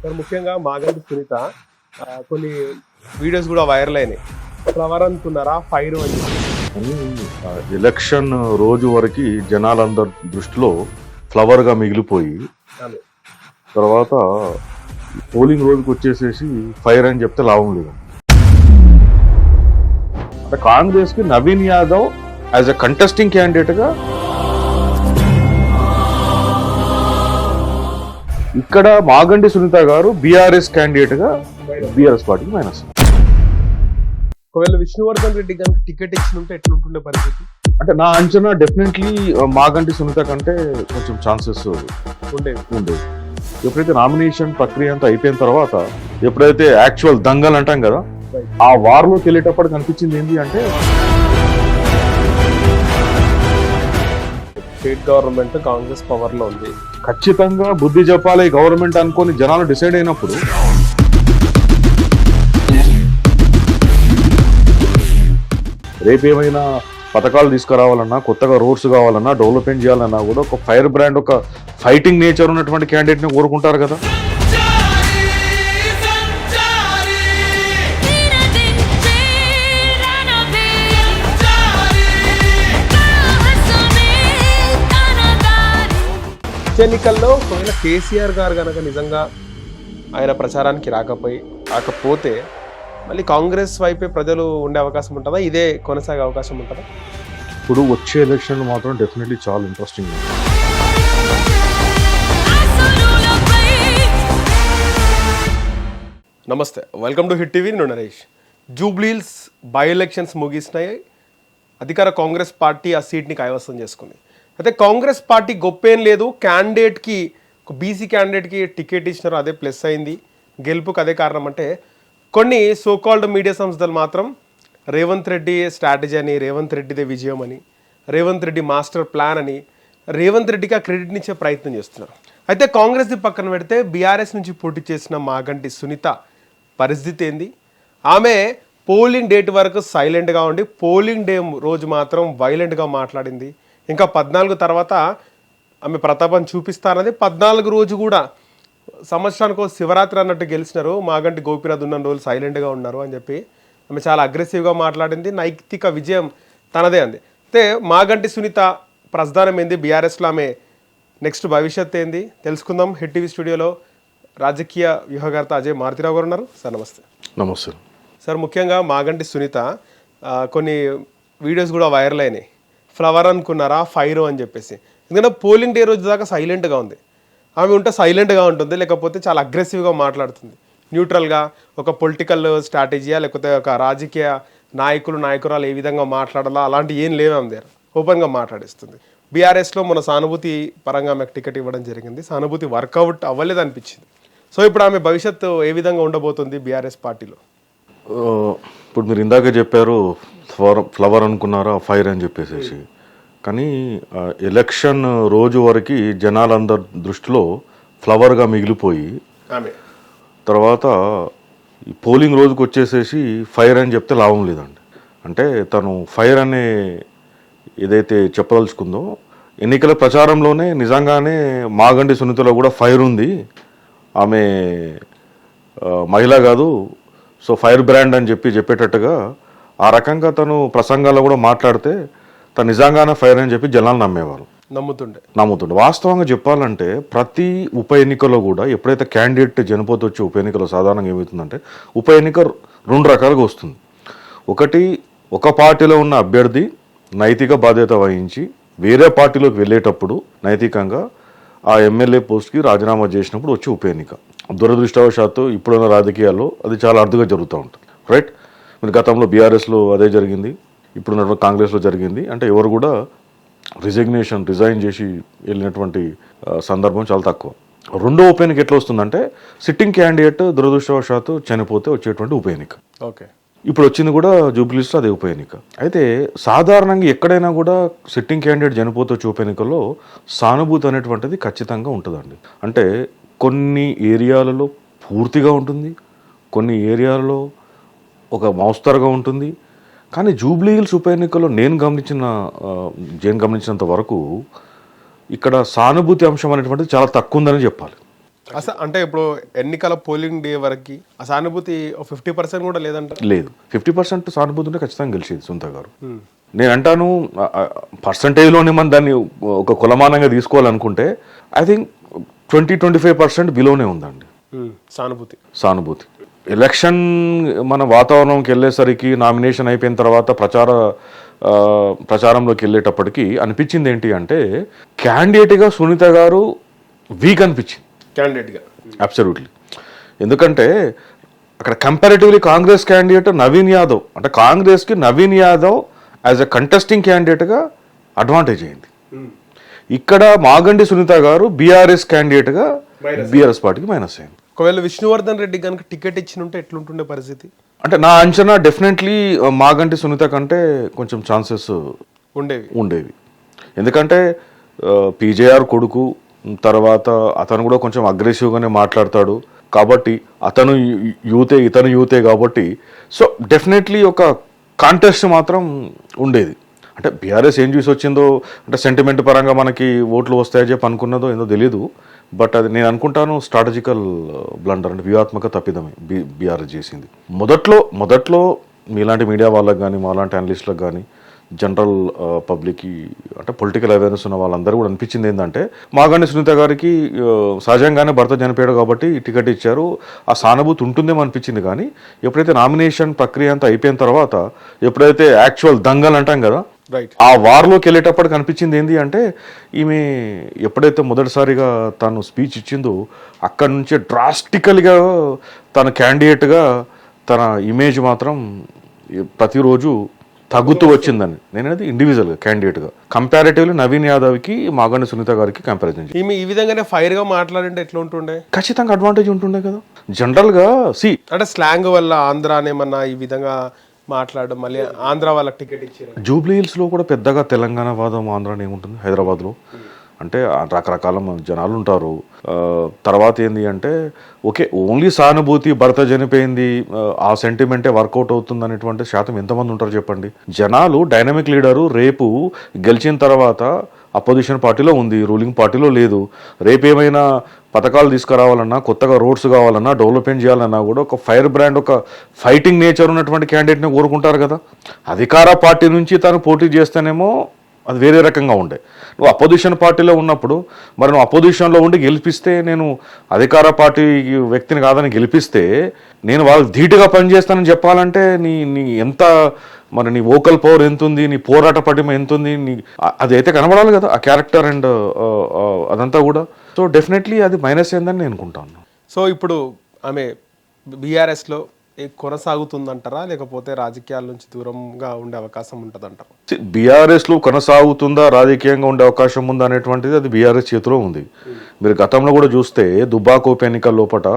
మరి ముఖ్యంగా మాగంటి సునీత కొన్ని వీడియోస్ కూడా వైరల్ అయినాయి. ఫ్లవర్ అనుకున్నారా ఫైర్ అని చెప్పి. కానీ ఎలక్షన్ రోజు వరకు జనాలందరి దృష్టిలో ఫ్లవర్గా మిగిలిపోయి అదే. తర్వాత పోలింగ్ రోజుకి వచ్చేసేసి ఫైర్ అని చెప్తే లాభం లేదు. అంటే కాంగ్రెస్కి Naveen Yadav as a contesting క్యాండిడేట్గా ఇక్కడ మాగంటి సునీత గారు బీఆర్ఎస్ క్యాండిడేట్గా బీఆర్ఎస్ పార్టీకి మైనస్. ఒకవేళ విష్ణువర్ధన్ రెడ్డి కనుక టికెట్ ఇచ్చినుంటే ఎట్లుంటుండే పరిస్థితి? అంటే నా అంచనా డెఫినెట్లీ మాగంటి సునీత కంటే కొంచెం ఛాన్సెస్ ఉండేది. ఎప్పుడైతే నామినేషన్ ప్రక్రియ అంతా అయిపోయిన తర్వాత ఎప్పుడైతే యాక్చువల్ దంగల్ అంటాం కదా, ఆ వార్లోకి వెళ్ళేటప్పుడు కనిపించింది ఏంటి అంటే స్టేట్ గవర్నమెంట్ కాంగ్రెస్ పవర్ లో ఉంది. ఖచ్చితంగా బుద్ధి చెప్పాలి గవర్నమెంట్ అనుకొని జనాలు డిసైడ్ అయినప్పుడు రేపు ఏమైనా పథకాలు తీసుకురావాలన్నా, కొత్తగా రోడ్స్ కావాలన్నా, డెవలప్మెంట్ చేయాలన్నా కూడా ఒక ఫైర్ బ్రాండ్, ఒక ఫైటింగ్ నేచర్ ఉన్నటువంటి క్యాండిడేట్ని కోరుకుంటారు కదా. ఎన్నికల్లో ఒకవేళ కేసీఆర్ గారు కనుక నిజంగా ఆయన ప్రచారానికి రాకపోతే మళ్ళీ కాంగ్రెస్ వైపే ప్రజలు ఉండే అవకాశం ఉంటుందా? ఇదే కొనసాగే అవకాశం ఉంటుందా? ఇప్పుడు వచ్చే ఎలక్షన్ మాత్రం డెఫినెట్లీ చాలా ఇంట్రెస్టింగ్. నమస్తే, వెల్కమ్ టు హిట్ టీవీ. నేను నరేష్. జూబ్లీహిల్స్ బై ఎలక్షన్స్ ముగిసినాయి. అధికార కాంగ్రెస్ పార్టీ ఆ సీట్ని కైవసం చేసుకుంది. అయితే కాంగ్రెస్ పార్టీ గొప్పేం లేదు, క్యాండిడేట్కి ఒక బీసీ క్యాండిడేట్కి టికెట్ ఇచ్చినారు, అదే ప్లస్ అయింది. గెలుపుకి అదే కారణం అంటే కొన్ని సోకాల్డ్ మీడియా సంస్థలు మాత్రం రేవంత్ రెడ్డి స్ట్రాటజీ అని, రేవంత్ రెడ్డిదే విజయం అని, రేవంత్ రెడ్డి మాస్టర్ ప్లాన్ అని రేవంత్ రెడ్డికి ఆ క్రెడిట్ని ఇచ్చే ప్రయత్నం చేస్తున్నారు. అయితే కాంగ్రెస్ది పక్కన పెడితే బీఆర్ఎస్ నుంచి పోటీ చేసిన మాగంటి సునీత పరిస్థితి ఏంది? ఆమె పోలింగ్ డేట్ వరకు సైలెంట్గా ఉండి పోలింగ్ డే రోజు మాత్రం వైలెంట్గా మాట్లాడింది. ఇంకా 14 తర్వాత ఆమె ప్రతాపం చూపిస్తారన్నది. 14 రోజు కూడా సంవత్సరానికి శివరాత్రి అన్నట్టు గెలిచినారు. మాగంటి గోపీనాథ్ ఉన్న రోజులు సైలెంట్గా ఉన్నారు అని చెప్పి ఆమె చాలా అగ్రెసివ్గా మాట్లాడింది. నైతిక విజయం తనదే అంది. అయితే మాగంటి సునీత ప్రస్థానం ఏంది, బీఆర్ఎస్లో ఆమె నెక్స్ట్ భవిష్యత్ ఏంది తెలుసుకుందాం. హిట్ టీవీ స్టూడియోలో రాజకీయ వ్యూహకర్త అజయ్ మారుతిరావు గారు ఉన్నారు. సార్ నమస్తే. నమస్తే సార్. ముఖ్యంగా మాగంటి సునీత కొన్ని వీడియోస్ కూడా వైరల్ అయినాయి. ఫ్లవర్ అనుకున్నారా ఫైర్ అని చెప్పేసి. ఎందుకంటే పోలింగ్ డే రోజు దాకా సైలెంట్గా ఉంది. ఆమె ఉంటే సైలెంట్గా ఉంటుంది, లేకపోతే చాలా అగ్రెసివ్గా మాట్లాడుతుంది. న్యూట్రల్గా ఒక పొలిటికల్ స్ట్రాటజీయా లేకపోతే ఒక రాజకీయ నాయకురాలు ఏ విధంగా మాట్లాడాలా అలాంటి ఏం లేవు. ఆమె దగ్గర ఓపెన్గా మాట్లాడిస్తుంది. బీఆర్ఎస్లో మన సానుభూతి పరంగా ఆమెకు టికెట్ ఇవ్వడం జరిగింది. సానుభూతి వర్కౌట్ అవ్వలేదు అనిపించింది. సో ఇప్పుడు ఆమె భవిష్యత్తు ఏ విధంగా ఉండబోతుంది బీఆర్ఎస్ పార్టీలో? ఇప్పుడు మీరు ఇందాక చెప్పారు ఫ్లవర్ అనుకున్నారా ఫైర్ అని చెప్పేసి. కానీ ఎలక్షన్ రోజు వరకు జనాలందరి దృష్టిలో ఫ్లవర్గా మిగిలిపోయి తర్వాత పోలింగ్ రోజుకి వచ్చేసేసి ఫైర్ అని చెప్తే లాభం లేదండి. అంటే తను ఫైర్ అనే ఏదైతే చెప్పదలుచుకుందో ఎన్నికల ప్రచారంలోనే నిజంగానే మాగంటి సునీతలో కూడా ఫైర్ ఉంది, ఆమె మహిళ కాదు, సో ఫైర్ బ్రాండ్ అని చెప్పేటట్టుగా ఆ రకంగా తను ప్రసంగాల్లో కూడా మాట్లాడితే తను నిజంగానే ఫైర్ అని చెప్పి జనాలు నమ్ముతుండే. వాస్తవంగా చెప్పాలంటే ప్రతి ఉప ఎన్నికలో కూడా ఎప్పుడైతే క్యాండిడేట్ చనిపోతూ వచ్చే ఉప ఎన్నికలో సాధారణంగా ఏమవుతుందంటే ఉప ఎన్నిక 2 రకాలుగా వస్తుంది. ఒకటి, ఒక పార్టీలో ఉన్న అభ్యర్థి నైతిక బాధ్యత వహించి వేరే పార్టీలోకి వెళ్ళేటప్పుడు నైతికంగా ఆ ఎమ్మెల్యే పోస్ట్కి రాజీనామా చేసినప్పుడు వచ్చే ఉప ఎన్నిక. దురదృష్టవశాత్తు ఇప్పుడున్న రాజకీయాల్లో అది చాలా అరుదుగా జరుగుతూ ఉంటుంది. రైట్. మీరు గతంలో బీఆర్ఎస్లో అదే జరిగింది, ఇప్పుడున్న కాంగ్రెస్లో జరిగింది. అంటే ఎవరు కూడా రిజైన్ చేసి వెళ్ళినటువంటి సందర్భం చాలా తక్కువ. రెండో ఉప ఎన్నిక ఎట్లా వస్తుందంటే సిట్టింగ్ క్యాండిడేట్ దురదృష్టవశాత్తు చనిపోతే వచ్చేటువంటి ఉప ఎన్నిక. ఓకే. ఇప్పుడు వచ్చింది కూడా జూబ్లీహిల్స్లో అదే ఉప ఎన్నిక. అయితే సాధారణంగా ఎక్కడైనా కూడా సిట్టింగ్ క్యాండిడేట్ చనిపోతే వచ్చే ఉప ఎన్నికల్లో సానుభూతి అనేటువంటిది ఖచ్చితంగా ఉంటుందండి. అంటే కొన్ని ఏరియాలలో పూర్తిగా ఉంటుంది, కొన్ని ఏరియాలలో ఒక మోస్తరుగా ఉంటుంది. కానీ జూబ్లీహిల్స్ ఉప ఎన్నికల్లో నేను గమనించినంత వరకు ఇక్కడ సానుభూతి అంశం అనేటువంటిది చాలా తక్కువ ఉందని చెప్పాలి. అసలు అంటే ఇప్పుడు ఎన్నికల పోలింగ్ డే వరకు ఆ సానుభూతి 50% కూడా లేదంట. లేదు, 50% సానుభూతి ఉంటే ఖచ్చితంగా గెలిచేది సునీత గారు. నేను అంటాను పర్సంటేజ్లోనే మనం దాన్ని ఒక కులమానంగా తీసుకోవాలనుకుంటే ఐ థింక్ 20-25% బిలోనే ఉందండి సానుభూతి. ఎలక్షన్ మన వాతావరణంకి వెళ్ళేసరికి నామినేషన్ అయిపోయిన తర్వాత ప్రచారంలోకి వెళ్ళేటప్పటికి అనిపించింది ఏంటి అంటే క్యాండిడేట్గా సునీత గారు వీక్ అనిపించింది. క్యాండిడేట్గా అబ్సల్యూట్లీ. ఎందుకంటే అక్కడ కంపారిటివ్లీ కాంగ్రెస్ క్యాండిడేట్ నవీన్ యాదవ్, అంటే కాంగ్రెస్కి Naveen Yadav as a contesting క్యాండిడేట్గా అడ్వాంటేజ్ అయింది. ఇక్కడ మాగంటి సునీత గారు బీఆర్ఎస్ క్యాండిడేట్గా బీఆర్ఎస్ పార్టీకి మైనస్ అయింది. ఒకవేళ విష్ణువర్ధన్ రెడ్డి కనుక టికెట్ ఇచ్చినుంటే ఎట్లుంటుండే పరిస్థితి? అంటే నా అంచనా డెఫినెట్లీ మాగంటి సునీత కంటే కొంచెం ఛాన్సెస్ ఉండేవి. ఎందుకంటే పీజేఆర్ కొడుకు, తర్వాత అతను కూడా కొంచెం అగ్రెసివ్గానే మాట్లాడతాడు కాబట్టి అతను యూతే కాబట్టి సో డెఫినెట్లీ ఒక కాంటెస్ట్ మాత్రం ఉండేది. అంటే బీఆర్ఎస్ ఏం చూసి వచ్చిందో, అంటే సెంటిమెంట్ పరంగా మనకి ఓట్లు వస్తాయని చెప్పి అనుకున్నదో ఏందో తెలియదు. బట్ అది నేను అనుకుంటాను స్ట్రాటజికల్ బ్లండర్, అంటే వ్యూహాత్మక తప్పిదమే బీఆర్ఎస్ చేసింది. మొదట్లో మీలాంటి మీడియా వాళ్ళకి కానీ మాలాంటి అనలిస్టులకు కానీ జనరల్ పబ్లిక్కి, అంటే పొలిటికల్ అవేర్నెస్ ఉన్న వాళ్ళందరూ కూడా అనిపించింది ఏంటంటే మాగంటి సునీత గారికి సహజంగానే భర్త చనిపోయాడు కాబట్టి టికెట్ ఇచ్చారు, ఆ సానుభూతి ఉంటుందేమో అనిపించింది. కానీ ఎప్పుడైతే నామినేషన్ ప్రక్రియ అంతా అయిపోయిన తర్వాత, ఎప్పుడైతే యాక్చువల్ దంగల్ అంటాం కదా, ఆ వార్లోకి వెళ్ళేటప్పటికి అనిపించింది ఏంటి అంటే ఈమె ఎప్పుడైతే మొదటిసారిగా తను స్పీచ్ ఇచ్చిందో అక్కడి నుంచే డ్రాస్టికల్గా తన క్యాండిడేట్గా తన ఇమేజ్ మాత్రం ప్రతిరోజు తగ్గుతూ వచ్చిందని నేను అనేది ఇండివిజువల్గా క్యాండిడేట్గా కంపారిటివ్లీ నవీన్ యాదవ్కి మాగంటి సునీత గారికి కంపారిజన్ ఈమె ఈ విధంగానే ఫైర్గా మాట్లాడింటే ఎట్లా ఉంటుండే? ఖచ్చితంగా అడ్వాంటేజ్ ఉంటుండే కదా. జనరల్గా అంటే స్లాంగ్ వల్ల ఆంధ్ర అనేమన్నా ఈ విధంగా మాట్లాడడం, మళ్ళీ ఆంధ్ర వాళ్ళకి టికెట్ ఇచ్చారు. జూబ్లీ హిల్స్లో కూడా పెద్దగా తెలంగాణ వాదం ఆంధ్రాని ఏముంటుంది, హైదరాబాద్లో అంటే రకరకాల జనాలు ఉంటారు. తర్వాత ఏంది అంటే ఓకే ఓన్లీ సానుభూతి, భర్త చనిపోయింది, ఆ సెంటిమెంటే వర్కౌట్ అవుతుంది అనేటువంటి శాతం ఎంతమంది ఉంటారు చెప్పండి. జనాలు డైనమిక్ లీడరు రేపు గెలిచిన తర్వాత అపోజిషన్ పార్టీలో ఉంది, రూలింగ్ పార్టీలో లేదు. రేపు ఏమైనా పథకాలు తీసుకురావాలన్నా, కొత్తగా రోడ్స్ కావాలన్నా, డెవలప్మెంట్ చేయాలన్నా కూడా ఒక ఫైర్ బ్రాండ్, ఒక ఫైటింగ్ నేచర్ ఉన్నటువంటి క్యాండిడేట్ని కోరుకుంటారు కదా. అధికార పార్టీ నుంచి తను పోటీ చేస్తేనేమో అది వేరే రకంగా ఉండే. నువ్వు అపోజిషన్ పార్టీలో ఉన్నప్పుడు మరి నువ్వు అపోజిషన్లో ఉండి గెలిపిస్తే, నేను అధికార పార్టీ వ్యక్తిని కాదని గెలిపిస్తే నేను వాళ్ళకి ధీటుగా పనిచేస్తానని చెప్పాలంటే నీ ఎంత మరి నీ వోకల్ పవర్ ఎంత ఉంది, నీ పోరాట పటిమ ఎంత ఉంది, అది అయితే కనబడాలి కదా, ఆ క్యారెక్టర్ అండ్ అదంతా కూడా. సో డెఫినెట్లీ అది మైనస్ అయిందని నేను అనుకుంటాను. సో ఇప్పుడు ఆమె బీఆర్ఎస్లో కొనసాగుతుందంటారా, లేకపోతే రాజకీయాల నుంచి దూరంగా ఉండే అవకాశం ఉంటుందంటారా? బీఆర్ఎస్లో కొనసాగుతుందా, రాజకీయంగా ఉండే అవకాశం ఉందా అనేటువంటిది అది బీఆర్ఎస్ చేతిలో ఉంది. మీరు గతంలో కూడా చూస్తే దుబ్బాక ఉప ఎన్నికల లోపల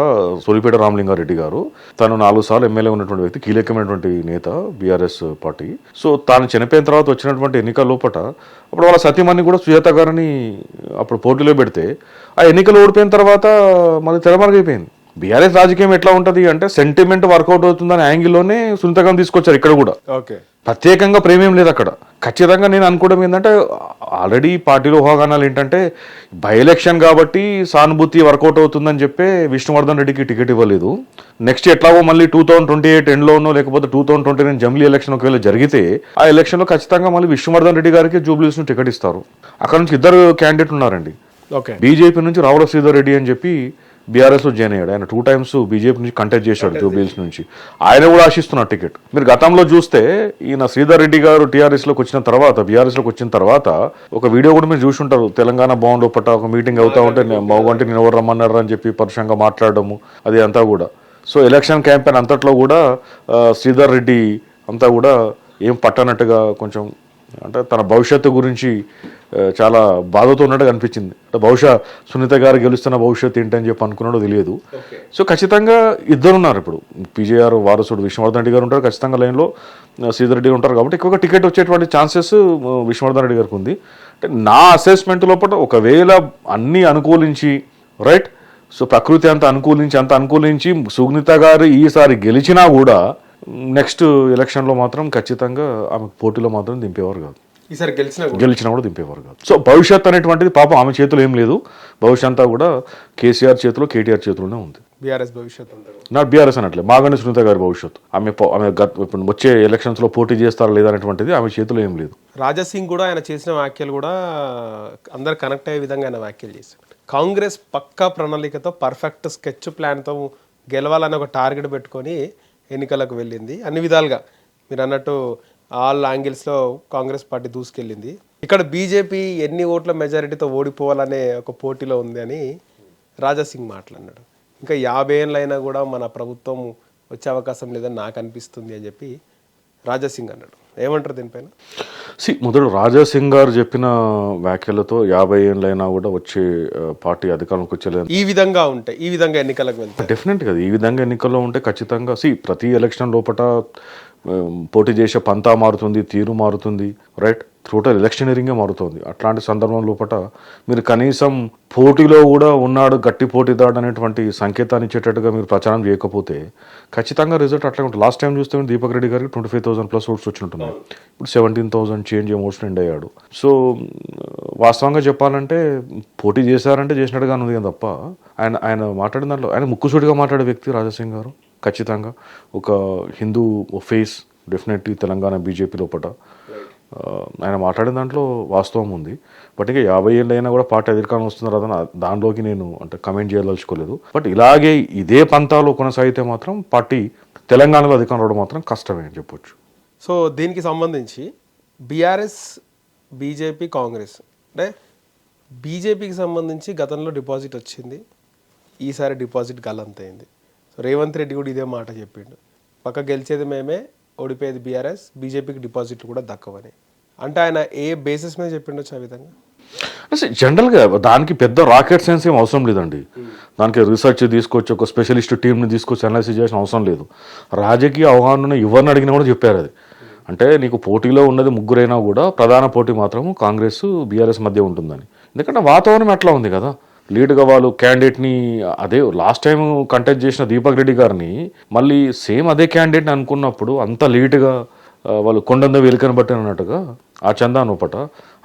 సోలిపేట రామలింగారెడ్డి గారు, తను 4 సార్లు ఎమ్మెల్యే ఉన్నటువంటి వ్యక్తి, కీలకమైనటువంటి నేత బీఆర్ఎస్ పార్టీ. సో తాను చనిపోయిన తర్వాత వచ్చినటువంటి ఎన్నికల లోపల అప్పుడు వాళ్ళ సతీమణి కూడా సుజాత గారిని అప్పుడు పోటీలో పెడితే ఆ ఎన్నికలు ఓడిపోయిన తర్వాత మళ్ళీ తెరమరుగైపోయింది. బీఆర్ఎస్ రాజకీయం ఎట్లా ఉంటుంది అంటే సెంటిమెంట్ వర్కౌట్ అవుతుందనే యాంగిల్లోనే సునీతగా తీసుకొచ్చారు. ఇక్కడ కూడా ప్రత్యేకంగా ప్రేమేం లేదు అక్కడ. ఖచ్చితంగా నేను అనుకోవడం ఏంటంటే ఆల్రెడీ పార్టీలో ఊహాగానాలు ఏంటంటే బై ఎలక్షన్ కాబట్టి సానుభూతి వర్కౌట్ అవుతుందని చెప్పి విష్ణువర్ధన్ రెడ్డికి టికెట్ ఇవ్వలేదు. నెక్స్ట్ ఎట్లాగో మళ్ళీ 2028 ఎండ్లోనో లేకపోతే 2029 జమిలీ ఎలక్షన్ ఒకవేళ జరిగితే ఆ ఎలక్షన్లో ఖచ్చితంగా మళ్ళీ విష్ణువర్ధన్ రెడ్డి గారికి జూబ్లీహిల్స్ నుంచి టికెట్ ఇస్తారు. అక్కడ నుంచి 2 క్యాండిడేట్ ఉన్నారండి. బీజేపీ నుంచి రావుల శ్రీధర్ రెడ్డి అని చెప్పి బీఆర్ఎస్లో జాయిన్ అయ్యాడు. ఆయన 2 times బీజేపీ నుంచి కంటెస్ట్ చేశాడు జూబ్లీహిల్స్ నుంచి. ఆయన కూడా ఆశిస్తున్నారు టికెట్. మీరు గతంలో చూస్తే ఈయన శ్రీధర్ రెడ్డి గారు టీఆర్ఎస్లోకి వచ్చిన తర్వాత, బీఆర్ఎస్లోకి వచ్చిన తర్వాత ఒక వీడియో కూడా మీరు చూసుంటారు. తెలంగాణ భవన్ లోపల ఒక మీటింగ్ అవుతా ఉంటే మౌగంటి నేను ఎవరు రమ్మన్నారు అని చెప్పి పరుషంగా మాట్లాడడము అది అంతా కూడా. సో ఎలక్షన్ క్యాంపెయిన్ అంతట్లో కూడా శ్రీధర్ రెడ్డి అంతా కూడా ఏం పట్టనట్టుగా కొంచెం, అంటే తన భవిష్యత్తు గురించి చాలా బాధతో ఉన్నట్టుగా అనిపించింది. అంటే బహుశా సునీత గారు గెలుస్తున్న భవిష్యత్తు ఏంటని చెప్పి అనుకున్నాడో తెలియదు. సో ఖచ్చితంగా 2 ఉన్నారు ఇప్పుడు. పీజేఆర్ వారసుడు విష్ణువర్ధన్ రెడ్డి గారు ఉంటారు, ఖచ్చితంగా లైన్లో శ్రీధర్ రెడ్డి ఉంటారు. కాబట్టి ఎక్కువగా టికెట్ వచ్చేటువంటి ఛాన్సెస్ విష్ణువర్ధన్ రెడ్డి గారికి ఉంది. అంటే నా అసెస్మెంట్ లోపల ఒకవేళ అన్నీ అనుకూలించి రైట్, సో ప్రకృతి అంత అనుకూలించి సునీత గారు ఈసారి గెలిచినా కూడా నెక్స్ట్ ఎలక్షన్లో మాత్రం ఖచ్చితంగా ఆమె పోటీలో మాత్రం దింపేవారు కాదు. ఈసారి గెలిచినా కూడా దింపేవారు కాదు. సో భవిష్యత్ అనేటువంటిది పాపం ఆమె చేతిలో ఏం లేదు. భవిష్యత్ అంతా కూడా కేసీఆర్ చేతిలో, కేటీఆర్ చేతిలోనే ఉంది. బీఆర్ఎస్ భవిష్యత్ నాట్ బీఆర్ఎస్ అనట్లే, మాగంటి సునీత గారి భవిష్యత్తు. ఆమె ఇప్పుడు వచ్చే ఎలక్షన్స్లో పోటీ చేస్తారా లేదా అనేటువంటిది ఆమె చేతిలో ఏం లేదు. రాజాసింగ్ కూడా ఆయన చేసిన వ్యాఖ్యలు కూడా అందరు కనెక్ట్ అయ్యే విధంగా ఆయన వ్యాఖ్యలు చేశారు. కాంగ్రెస్ పక్కా ప్రణాళికతో పర్ఫెక్ట్ స్కెచ్ ప్లాన్తో గెలవాలని ఒక టార్గెట్ పెట్టుకొని ఎన్నికలకు వెళ్ళింది. అన్ని విధాలుగా మీరు అన్నట్టు ఆల్ యాంగిల్స్లో కాంగ్రెస్ పార్టీ దూసుకెళ్ళింది. ఇక్కడ బీజేపీ ఎన్ని ఓట్ల మెజారిటీతో ఓడిపోవాలనే ఒక పోటీలో ఉంది అని రాజాసింగ్ మాట్లాడినాడు. ఇంకా 50 ఏళ్ళైనా కూడా మన ప్రభుత్వం వచ్చే అవకాశం లేదని నాకు అనిపిస్తుంది అని చెప్పి రాజాసింగ్ అన్నాడు. ఏమంటారు దీనిపైన? మొదలు రాజాసింగ్ గారు చెప్పిన వ్యాఖ్యలతో 50 ఏళ్ళైనా కూడా వచ్చే పార్టీ అధికారంలోకి వచ్చేలేదు. ఈ విధంగా ఉంటే, ఈ విధంగా ఎన్నికలకు వెళ్తే డెఫినెట్గా ఈ విధంగా ఎన్నికల్లో ఉంటే ఖచ్చితంగా ప్రతి ఎలక్షన్ లోపల పోటీ చేసే పంతా మారుతుంది, తీరు మారుతుంది, రైట్? టోటల్ ఎలక్షనీరింగే మారుతుంది. అట్లాంటి సందర్భం లోపల మీరు కనీసం పోటీలో కూడా ఉన్నాడు, గట్టి పోటీదాడు అనేటువంటి సంకేతాన్ని ఇచ్చేటట్టుగా మీరు ప్రచారం చేయకపోతే ఖచ్చితంగా రిజల్ట్ అట్లా ఉంటుంది. లాస్ట్ టైం చూస్తే దీపక్ రెడ్డి గారికి 25,000+ ఓట్స్ వచ్చి ఉంటున్నాయి. ఇప్పుడు 17,000 చేంజ్ ఓట్స్ ఎండ్ అయ్యాడు. సో వాస్తవంగా చెప్పాలంటే పోటీ చేశారంటే చేసినట్టుగానే ఉంది తప్ప ఆయన మాట్లాడిన దాంట్లో ఆయన ముక్కుసూటిగా మాట్లాడే వ్యక్తి రాజాసింగ్ గారు. ఖచ్చితంగా ఒక Hindu face definitely Telangana BJP లోపల ఆయన మాట్లాడిన దాంట్లో వాస్తవం ఉంది. బట్ ఇంకా 50 ఏళ్ళైనా కూడా పార్టీ అధికారం వస్తున్నారు అదని దానిలోకి నేను అంటే కమెంట్ చేయదలుచుకోలేదు. బట్ ఇలాగే ఇదే పంతాలో కొనసాగితే మాత్రం పార్టీ తెలంగాణలో అధికారం రావడం మాత్రం కష్టమే అని చెప్పొచ్చు. సో దీనికి సంబంధించి బీఆర్ఎస్, బీజేపీ, కాంగ్రెస్ అంటే బీజేపీకి సంబంధించి గతంలో డిపాజిట్ వచ్చింది, ఈసారి డిపాజిట్ గల్లంతైంది. సో రేవంత్ రెడ్డి కూడా ఇదే మాట చెప్పిండు, పక్క గెలిచేది మేమే, ఓడిపోయేది బీఆర్ఎస్, బీజేపీకి డిపాజిట్లు కూడా దక్కవని. అంటే ఆయన ఏ బేసిస్ మీద చెప్పిండొచ్చు ఆ విధంగా? జనరల్గా దానికి పెద్ద రాకెట్ సైన్స్ ఏం అవసరం లేదండి. దానికి రీసెర్చ్ తీసుకొచ్చి ఒక స్పెషలిస్ట్ టీంని తీసుకొచ్చి అనాలిసిస్ చేసిన అవసరం లేదు. రాజకీయ అవగాహన ఎవరిని అడిగినా కూడా చెప్పారు అది. అంటే నీకు పోటీలో ఉన్నది ముగ్గురైనా కూడా ప్రధాన పోటీ మాత్రం కాంగ్రెస్ బీఆర్ఎస్ మధ్య ఉంటుందని. ఎందుకంటే వాతావరణం ఎట్లా ఉంది కదా, లీడ్గా వాళ్ళు క్యాండిడేట్ని అదే లాస్ట్ టైం కంటెస్ట్ చేసిన దీపక్ రెడ్డి గారిని మళ్ళీ సేమ్ అదే క్యాండిడేట్ని అనుకున్నప్పుడు అంత లీడ్గా వాళ్ళు కొండంద వెలికని బట్టి అన్నట్టుగా ఆ చందానోపట